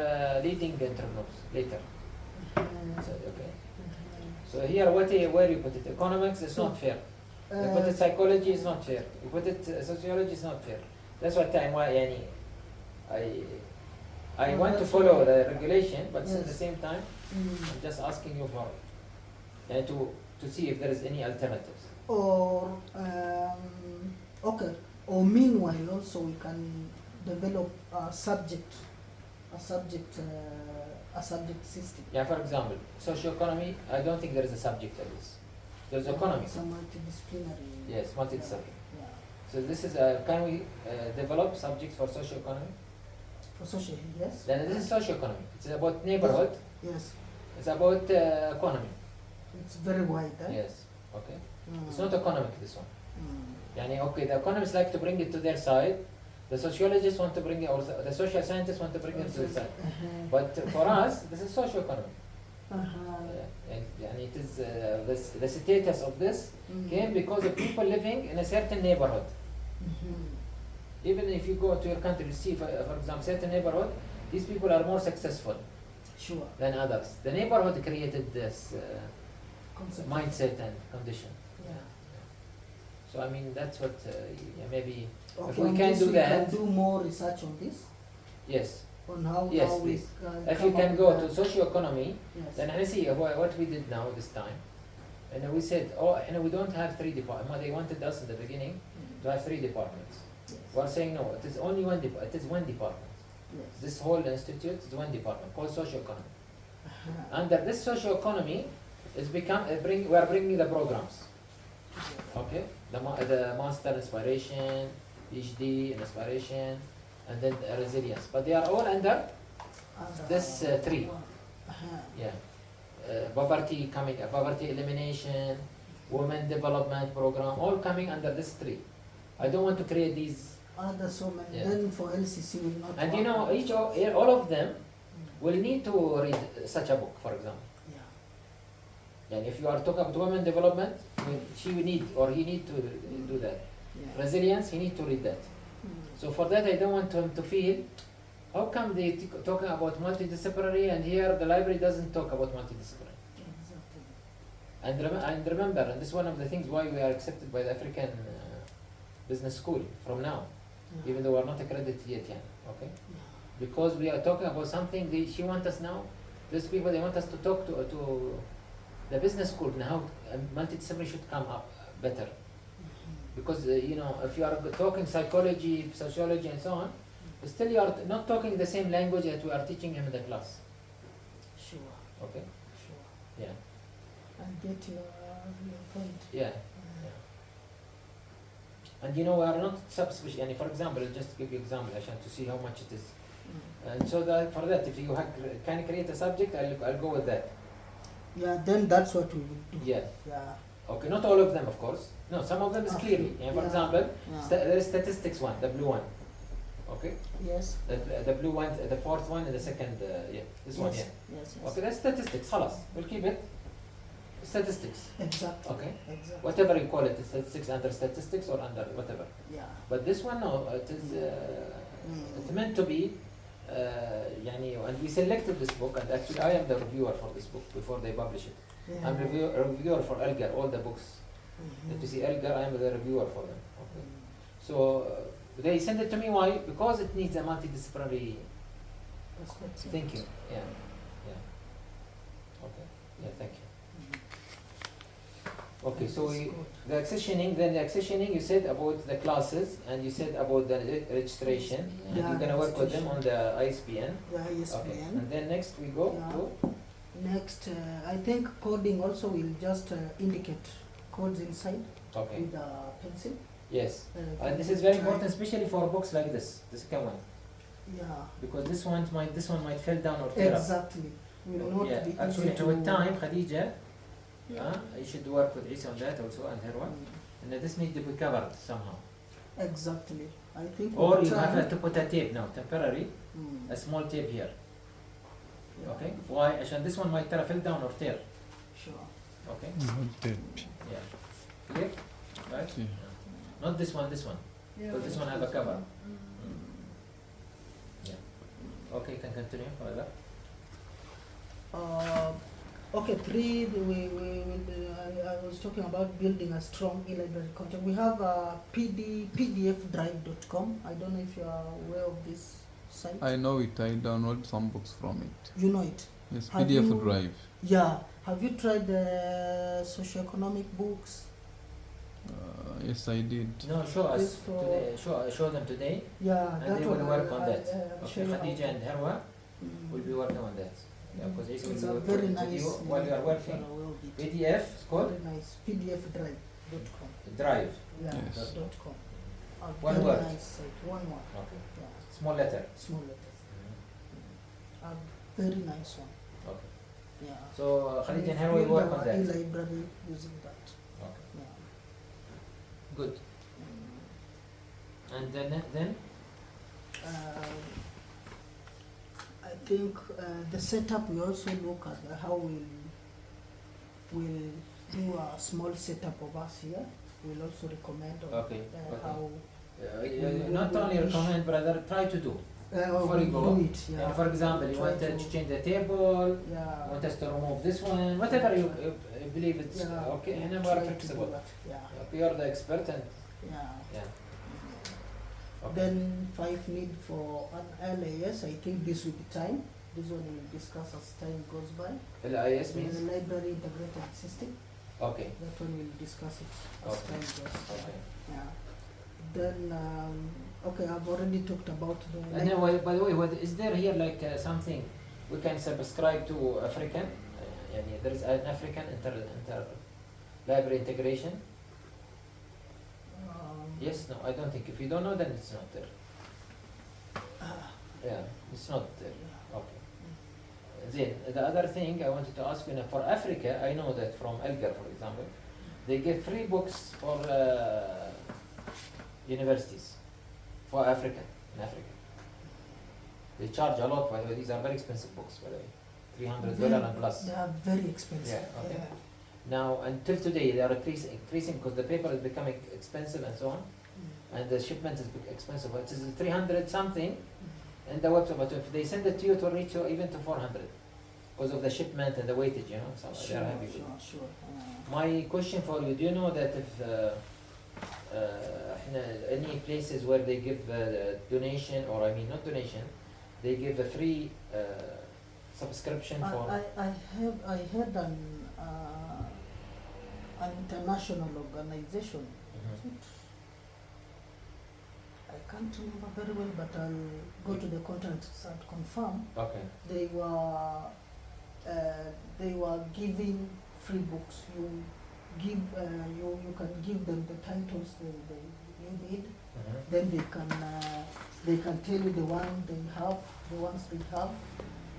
leading entrepreneurs later. Uh-huh. So, okay. So here, where you put it? Economics is not fair. You put it psychology is not fair. You put it sociology is not fair. That's what I want to follow the regulation, but at the Yes. same time, I'm just asking you for to see if there is any alternatives. Or okay. Or meanwhile, also we can develop a subject system. Yeah, for example, socioeconomy. I don't think there is a subject of this. There's economy. It's a multidisciplinary. Yes, multidisciplinary. Yeah. So this is can we develop subjects for socioeconomy? For social, yes. Then this is socioeconomy. It's about neighborhood. Yes. It's about economy. It's very wide. Yes. Okay. Mm. It's not economic, this one. Mm. Yani, okay, the economists like to bring it to their side. The sociologists want to bring it, or the social scientists want to bring it to their side. Uh-huh. But for us, this is socioeconomy. Uh-huh. And it is the status of this Mm. came because of people living in a certain neighborhood. Mhm. Even if you go to your country, you see, for example, certain neighborhood, these people are more successful Sure. than others. The neighborhood created this Concept. mindset and condition. Yeah. So I mean, that's what maybe Okay, if we on can this do we that, can do more research on this, yes. on how Yes, how we please. If come you can up go with to socioeconomy, yes. then I see what we did now this time. And we said, oh, we don't have 3 departments. They wanted us in the beginning to have 3 departments. Yes. We're saying no, it is only one department. It is one department. Yes. This whole institute is one department called socioeconomy. Uh-huh. Under this socioeconomy is we are bringing the programs. Okay, the master inspiration, PhD inspiration, and then resilience. But they are all under And, this 3. uh-huh. Yeah, poverty elimination, women development program, all coming under this 3. I don't want to create these, Other so many. Yeah. Then for LCC will not. and work. all of them will need to read such a book, for example. Yeah. And if you are talking about women development, she will need or he need to do that. Yeah. Resilience, he need to read that. Mm. So for that, I don't want him to feel, how come they talking about multidisciplinary and here the library doesn't talk about multidisciplinary? Exactly. And remember, and this is one of the things why we are accepted by the African Business School from now, Yeah. even though we are not accredited yet, okay? Yeah. Because we are talking about something she wants us now, these people, they want us to talk to the business school and how multidisciplinary should come up better. Mhm. Because, if you are talking psychology, sociology and so on, still you are not talking the same language that we are teaching him in the class, Sure. okay? Sure. Yeah, I get your point. yeah. And we are not subspecial, and for example, just to give you example, Ashan, to see how much it is. Mm. And so that for that, if you can create a subject, I'll go with that. Yeah, then that's what we will do. Yeah. Yeah. Okay, not all of them, of course. No, some of them is Ah, clearly. For yeah. example, Yeah. there is statistics one, the blue one. Okay, Yes. the blue one, the 4th one, and the second, this one, Yes. yeah. Yes. Okay, that's statistics. خلاص, we'll keep it. Statistics. Exactly. Okay. Exactly. Whatever you call it, statistics under statistics or under whatever. Yeah. But this one, no, it is. Mm. It's meant to be يعني, and we selected this book, and actually I am the reviewer for this book before they publish it. Yeah. I'm reviewer for Elgar, all the books. Mhm. If you see Elgar, I am the reviewer for them. Okay. So they send it to me. Why? Because it needs a multidisciplinary Perspective. thinking. Yeah. Yeah. Okay. Yeah. Thank you. Okay. So That's we, good. the accessioning. Then the accessioning. You said about the classes, and you said about the registration. And Yeah, you're gonna work with them on the ISBN. Yeah, ISBN. Okay. And then next we go Yeah. to. Next, I think coding also will just indicate codes inside Okay. with a pencil. Yes. Uh, And this is very try- important, especially for books like this, the second one, Yeah, because this one might fall down or tear up. exactly. Will not Yeah. be Actually, easy with to. time, Khadija, you should work with Isa on that also and her one. Mm, And this needs to be covered somehow. Exactly. I think. Or with you time- have to put a tape now, temporary, Mm, a small tape here. yeah, Okay. Why? عشان this one might fall down or tear. Sure. Okay. Tape. Yeah. Clear? Right? Yeah. Not this one. This one. Yeah. Because this one have a cover. Mm. Okay. Can continue further. Okay, three, I was talking about building a strong e-library content. We have pdfdrive.com. I don't know if you are aware of this site. I know it. I download some books from it. You know it? Yes, Have PDF you- drive. Yeah. Have you tried the socioeconomic books? Yes, I did. No, show us It's for- today. Show them today. Yeah, And they will work on that. I'll show Okay. you how Khadija to- and Harwa Mm. will be working on that. Yeah, because Isa It's will a be very working with nice. you while you are working. PDF is called Very nice. pdfdrive.com. Drive. Yeah. Yes. .com. A One very word. nice site. One word. Okay. Yeah. Small letter. Small letters. A very nice one. Okay. Yeah. So Khadija and Harwa will Build work our on that. e-library using that. Okay. Yeah. Good. Mm. And then I think the setup, we also look at how we'll do a small setup of us here. We'll also recommend on, okay. how Not only recommend, brother, try to do. Before you we'll go, do it. Yeah. And for example, you Try want to to- change the table, you Yeah. want us to remove this one, whatever you believe it's Yeah. okay, and then Try we're to do flexible. that. Yeah. Okay, you're the expert and Yeah. yeah. Okay. Then 5 need for an LAS. I think this will be time. This one we'll discuss as time goes by. LIS means? The library integrated system. Okay. That one we'll discuss it as Okay. time goes by. Okay. Yeah. Then okay, I've already talked about the. And then, by the way, is there here like something we can subscribe to African? There is an African inter library integration. Yes, no, I don't think. If you don't know, then it's not there. Yeah, it's not there. Okay. Then the other thing I wanted to ask you, for Africa, I know that from Elgar, for example, they give free books for universities for Africa in Africa. They charge a lot, by the way. These are very expensive books, by the way, $300 and plus. They are very expensive. Yeah, okay. Now, until today, they are increasing because the paper is becoming expensive and so on, and the shipment is expensive. It is 300 something, and the website, but if they send it to you, it will reach you even to 400 because of the shipment and the weightage, so Sure, they are happy with it. sure. My question for you, do you know that if any places where they give donation, or I mean not donation, they give a free subscription for... I had an international organization. Mhm. I can't remember very well, but I'll go to the contract and confirm. Okay. They were giving free books. You can give them the titles you need. Mhm. Then they can tell you the ones they have.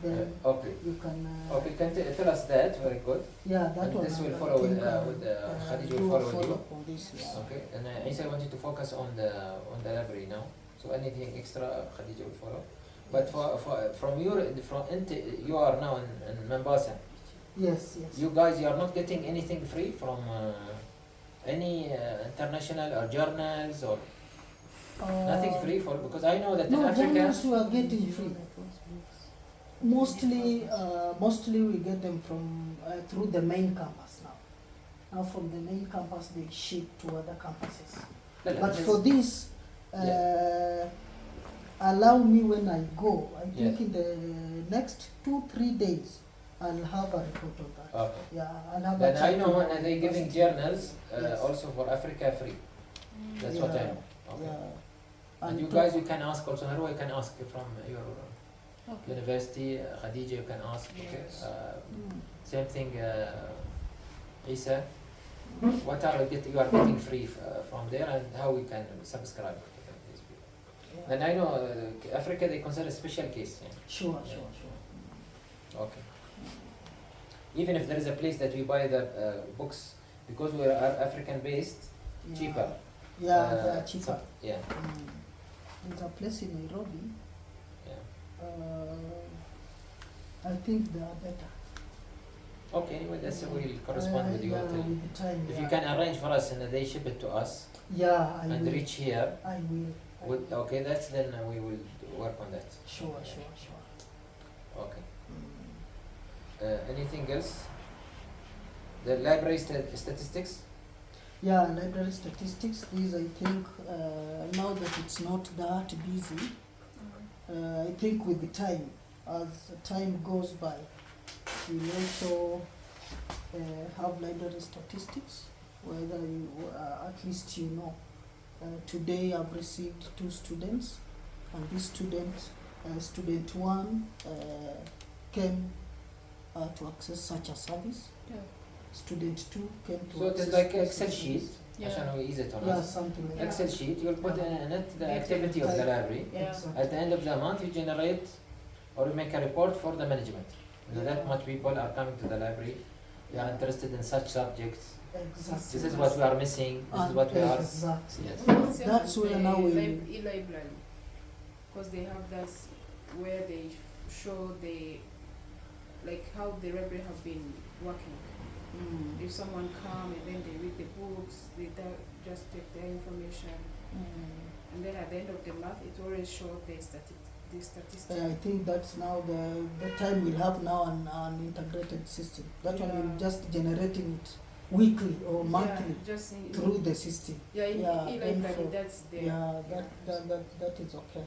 Then Okay. you can. Okay, can tell us that, very good. Yeah, that And one. this will I follow think, Khadija do will a follow with you. follow-up on this. Yeah. Okay, and Isa, I want you to focus on the library now. So anything extra, Khadija will follow. But you are now in Mombasa. Yes. You guys, you are not getting anything free from any international or journals or Nothing free for, because I know that in No, Africa. journals we are getting free. Mostly we get them from through the main campus now. Now from the main campus they ship to other campuses. لا لا, But this- for this, allow me when I go. I think Yes. in the next 2-3 days, I'll have a report of that. Okay. Yeah, I'll have Then a I chat know, with and they giving university. journals Yes. also for Africa free. That's what I know. Okay. Yeah. And you to- guys, you can ask also. Harwa, you can ask from your Okay. university. Khadija, you can ask. Okay. Yes. Mm. Same thing. Isa, what are you are getting free from there, and how we can subscribe to these people. Yeah. And I know Africa, they consider a special case. Yeah. Sure. Okay. Even if there is a place that we buy the books, because we are African based, Yeah. cheaper. Yeah, they are cheaper. Yeah. There's a place in Nairobi. Yeah. I think they are better. Okay. Anyway, that's we'll correspond with you. Yeah, until- with the time. If yeah. you can arrange for us and they ship it to us Yeah, I and will. reach here, I will. I with, will. okay, that's then we will work on that. Sure. Okay. Mm. Anything else? The library statistics? Yeah, library statistics. These I think now that it's not that busy, I think with the time, as the time goes by, we'll also have library statistics. Whether you, at least you know, today I've received 2 students, and this student, student 1, came to access such a service. Yeah. Student 2 came to So it access is like this Excel sheet. Yeah. عشان هو easy to Yeah, us. something like Excel sheet, you'll put in it the Yeah. activity of the library. Yeah. Exactly. At the end of the month, you generate or you make a report for the management. You know, that Yeah. much people are coming to the library. They are Yeah. interested in such subjects. Exactly. This is what we are missing. This is what we are. Exactly. Yes. That's where now we- e-library, because they have that where they show the like how the library have been working. Mm. If someone come and then they read the books, they just take their information, and then at the end of the month, it always shows the statistics. I think that's now the time we'll have now an integrated system. That one will Yeah. just generating it weekly or monthly Yeah, just in, through the system. yeah, in yeah, e-library, info. that's there. Yeah, that is okay.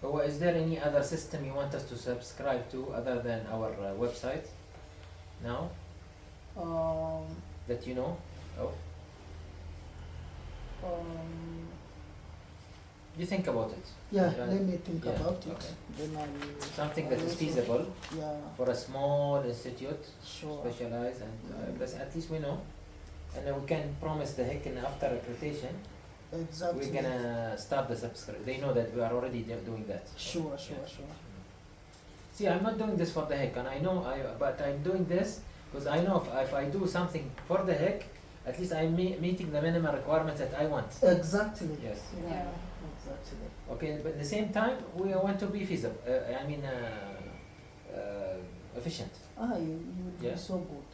Oh, is there any other system you want us to subscribe to other than our website now that you know of? You think about it. Yeah, Yeah. let me think Yeah, about it. okay. Then I'll. Something that is also- feasible Yeah, for a small institute, sure. specialized, and plus at least we know, and then we can promise the heck and after accreditation Exactly. we're gonna start the subscribe. They know that we are already doing that. Sure. See, I'm not doing this for the heck, and I know but I'm doing this because I know if I do something for the heck, at least I'm meeting the minimum requirements that I want. Exactly. Yes. Yeah. Exactly. Okay, but at the same time, we want to be feasible. Efficient. You would Yeah. be so good.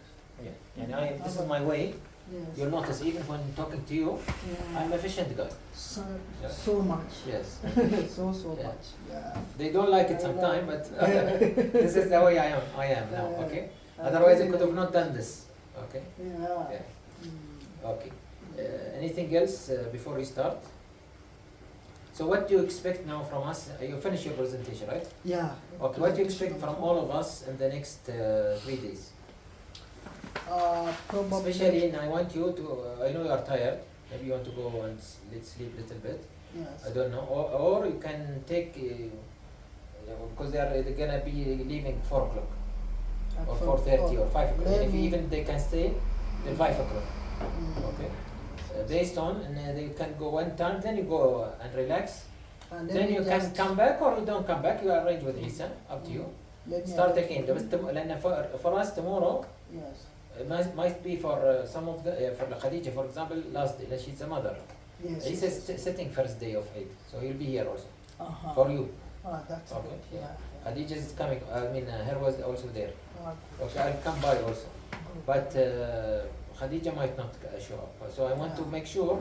Yeah. And this is my way. Yes. You'll notice even when talking to you, Yeah. I'm efficient guy. So, Yeah. so much. Yes. so Yeah. much. Yeah. They don't like it sometimes, but this is the way I am now. Okay. Otherwise, I could have not done this. Okay. Yeah. Yeah. Mm. Okay. Anything else before we start? So what do you expect now from us? You finish your presentation, right? Yeah. Okay. What do you expect from all of us in the next 3 days? Probably. Especially, and I want you to. I know you are tired. Maybe you want to go and let's sleep a little bit. Yes. I don't know. Or you can take. Because they're gonna be leaving 4 o'clock At or four- 4:30 or 5 o'clock. And if Maybe- even they can stay till 5 o'clock. Mm. Okay. Based on, and they can go one time, then you go and relax. And Then me you can just- come back or you don't come back. You arrange with Isa. Up to you. let me Start arrange again. for بس you. لأن for us tomorrow Yes. it might be for some of the for Khadija for example last day. She's a mother. Yes. Isa is sitting first day of Eid, so he'll be here also Uh-huh. for you. That's Okay, good. yeah. Yeah. Khadija is coming. I mean, her was also there. Yeah. Okay, I'll come by also. Good. But Khadija might not show up. So I want to Yeah. make sure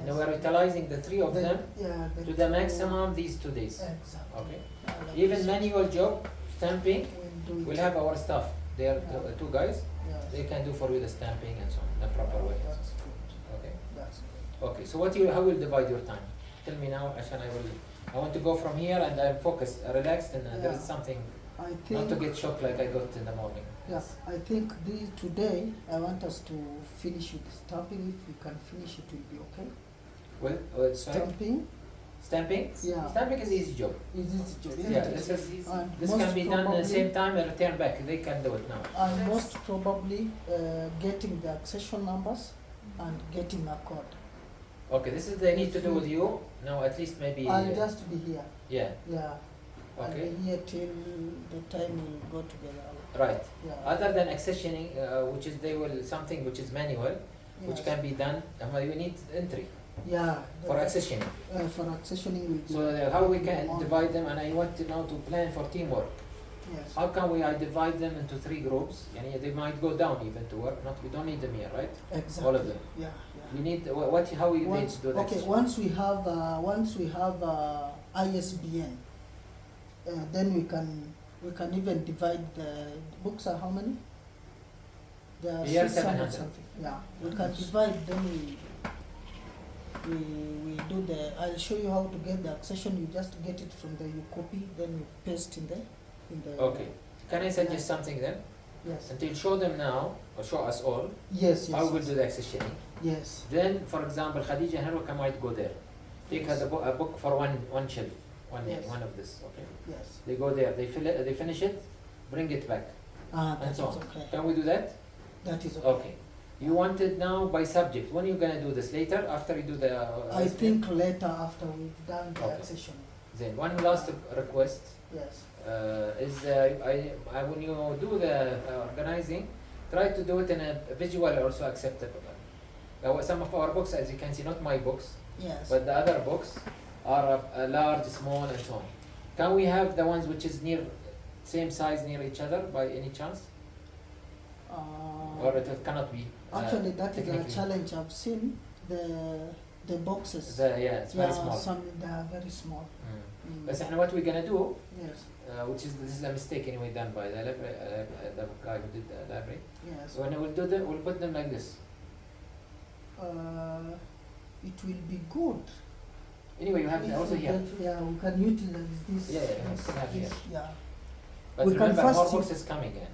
Yes. we're utilizing the three of The- them yeah, to the maximum these 2 days. Exactly. Okay. Yeah, like Even this. manual job, stamping, We'll do it. we'll have our staff. They are Yeah. two guys. Yes. They can do for you the stamping and so on, the proper way. That's good. Okay. That's good. Okay. So how will you divide your time? Tell me now, Ashan. I want to go from here and I'm focused, relaxed, and there is Yeah. something. I Not to think. get shocked like I got in the morning. Yeah, I think today I want us to finish with stamping. If we can finish, it will be okay. Well, sorry. Stamping Stamping? Yeah. Stamping is easy job. is this job, isn't Yeah, it? this is easy. And this most can be done at the probably- same time and return back. They can do it now. And most probably getting the accession numbers and getting a code. Okay, this is they need to do with you now. At least maybe. I'll just be here. Yeah. Yeah. Okay. I'll be here till the time we go together. Right. Yeah. Other than accessioning, which is they will something which is manual, which Yes. can be done. You need entry Yeah. for the- accessioning. For accessioning will be. So how we can on. divide them? And I want to know to plan for teamwork. Yes. How can I divide them into 3 groups? Yani they might go down even to work. Not we don't need them here, right? Exactly. All of them. Yeah. We need what? How we need Once, to do that? okay, once we have ISBN, then we can even divide the books are how many? There are Here, 600 700. something. Yeah, we can divide. Then we do the. I'll show you how to get the accession. You just get it from there. You copy, then you paste in the. Okay. Can I suggest something then? Yes. Until show them now or show us all Yes. Yes. how we'll yes. do the accessioning. Yes. Then, for example, Khadija and Harwaka might go there. Take her Yes. a book for one shelf, Yes. one of this. Okay. Yes. They go there. They fill it. They finish it. Bring it back. That And is so on. okay. Can we do that? That is okay. Okay. You want it now by subject. When are you gonna do this? Later, after you do the. I think later after we've done the Okay. accession. Then one last request Yes. is I when you do the organizing, try to do it in a visual also acceptable. Some of our books, as you can see, not my books, Yes. but the other books are large, small, and so on. Can we have the ones which is near, same size near each other by any chance, or it cannot be? Actually, that is a technically. challenge I've seen. The boxes. Yeah, it's very Yeah, small. some they are very small. Mm. Mm. But إحنا what we're gonna do, Yes. which is this is a mistake anyway done by the the guy who did the library. Yes. So when we'll do them, we'll put them like this. It will be good. Anyway, you have if also we here. get- yeah, we can utilize this. Yeah, yeah, this, we have this, here. yeah. But We can remember, more first books is coming in.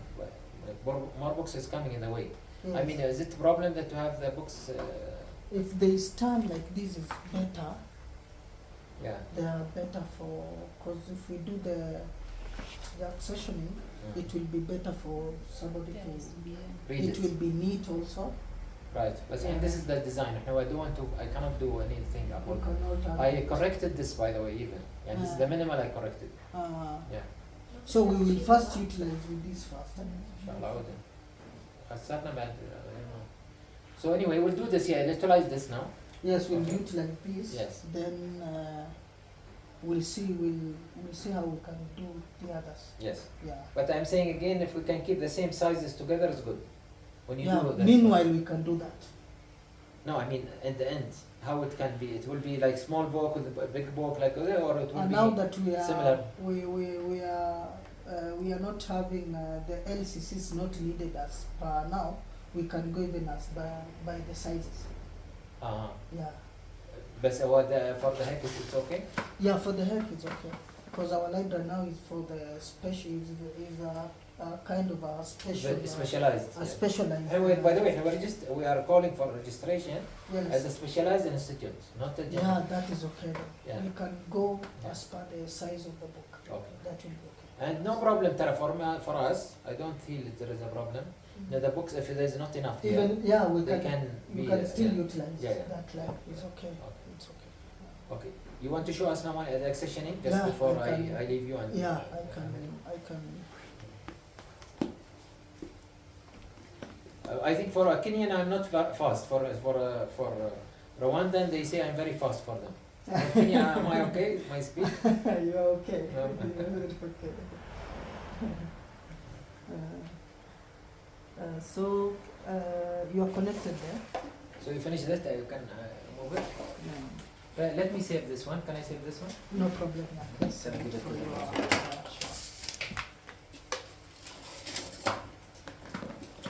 More books is coming in the way. Yes. I mean, is it a problem that you have the books? If they stand like this is better. Yeah. They are better for because if we do the accessioning, Mm. it will be better for somebody Yes, to. yeah. Read It will be neat also. Right. But and this is the design. No, I don't want to. I cannot do anything You about. cannot I corrected this, by the way, even. And this is the minimal I corrected. Yeah. So we will first utilize with this first. Inshallah. ودن. خسرنا بعد. So anyway, we'll do this. Yeah, utilize this now. Yes, we'll Okay. utilize this. Yes. Then we'll see how we can do the others. Yes. Yeah. But I'm saying again, if we can keep the same sizes together, it's good. When you Yeah. do that. Meanwhile, we can do that. No, I mean at the end, how it can be. It will be like small book with a big book, like or it will And be now that similar. we are not having the LCCs not needed as per now, we can go even as by the sizes. Uh-huh. Yeah. But for the heck, it's okay. Yeah, for the heck it's okay. Because our library now is for the special is a kind of a special Specialized. a specialized. Anyway, by the way, we are calling for registration yes. as a specialized institute, not a general. Yeah, that is okay. Then. Yeah. We can go Yeah. as per the size of the book. Okay. That will be okay. And no problem, Tara, for us, I don't feel that there is a problem. Now the books, if there is not enough here, Even yeah, we they can be. you can still yeah. utilize Yeah, yeah. that lab. It's okay. Okay. It's okay. Okay. You want to show us now the accessioning just Yeah, before I can- I leave you and. Yeah, I can. I think for Kenyan I'm not fast. For Rwandan they say I'm very fast for them. For Kenya, am I okay? My speed? You're okay. No. You're okay. Uh, So you are connected there. So you finish that, you can move it. Let me save this one. Can I save this one? No problem. Yeah. Please. Can I give it to For you? your- sure.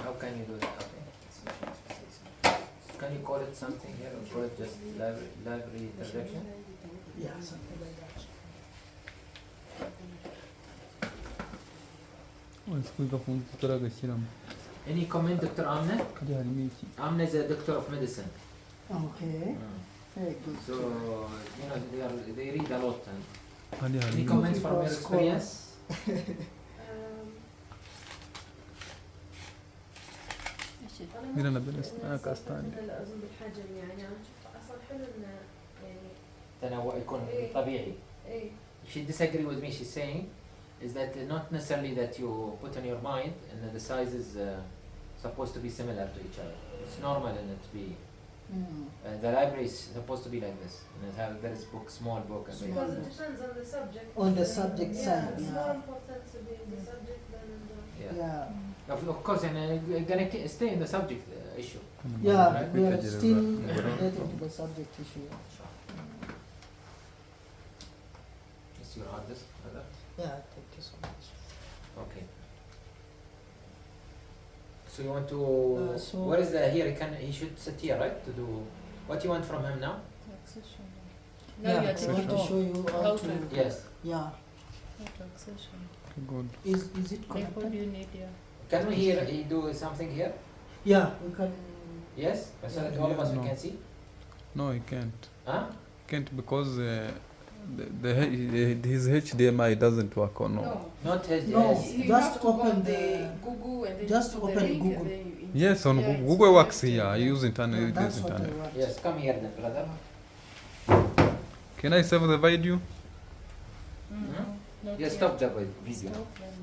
How can you do that? Okay. Can you call it something here or call it just library interjection? Yeah, something like that. Any comment, Dr. Amna? Amna is a doctor of medicine. Okay. Very good. So, you know, they read a lot. And any Any comments from your Because experience? مين أنا بالأسنان كاستاني. هلا اظن بالحجم يعني عم نشوف اصلا حلو انه يعني تنوع يكون طبيعي. ايه She disagree with me. She's saying is that not necessarily that you put in your mind and that the size is supposed to be similar to each other. It's normal in it to be. The library is supposed to be like this. And it have there is book, small book, and big because book. it depends on the subject. On the subject side, It's yeah. more important to be in the subject than in the Yeah. Of course, and you're gonna stay in the subject issue. Yeah, Right. we are still Yeah. relating to the subject issue. It's your hard disk, brother. Yeah, thank you so much. Okay. So you want to? So- what is the here? He should sit here, right? To do what you want from him now? Now Yeah, you are I want to taking show you how How to. to- Yes. Yeah, accession. Good. is it Like what connected? do you need here? Can we hear he do something here? Yeah, we can. Yes. So that all of us we No. can see. No, he can't. Huh? Can't because his HDMI doesn't work or no. No. Not his. No. Yes. You Just have to go open on the- Google and then just you put open the link Google. and then you Yes, on Yeah, Google. it's Google works connected, here. I yeah. use internet. Yeah, It that's is what I internet. want. Yes. Come here, then, brother. Can I save the video? No, not Yes. yet. Stop the video. Stop and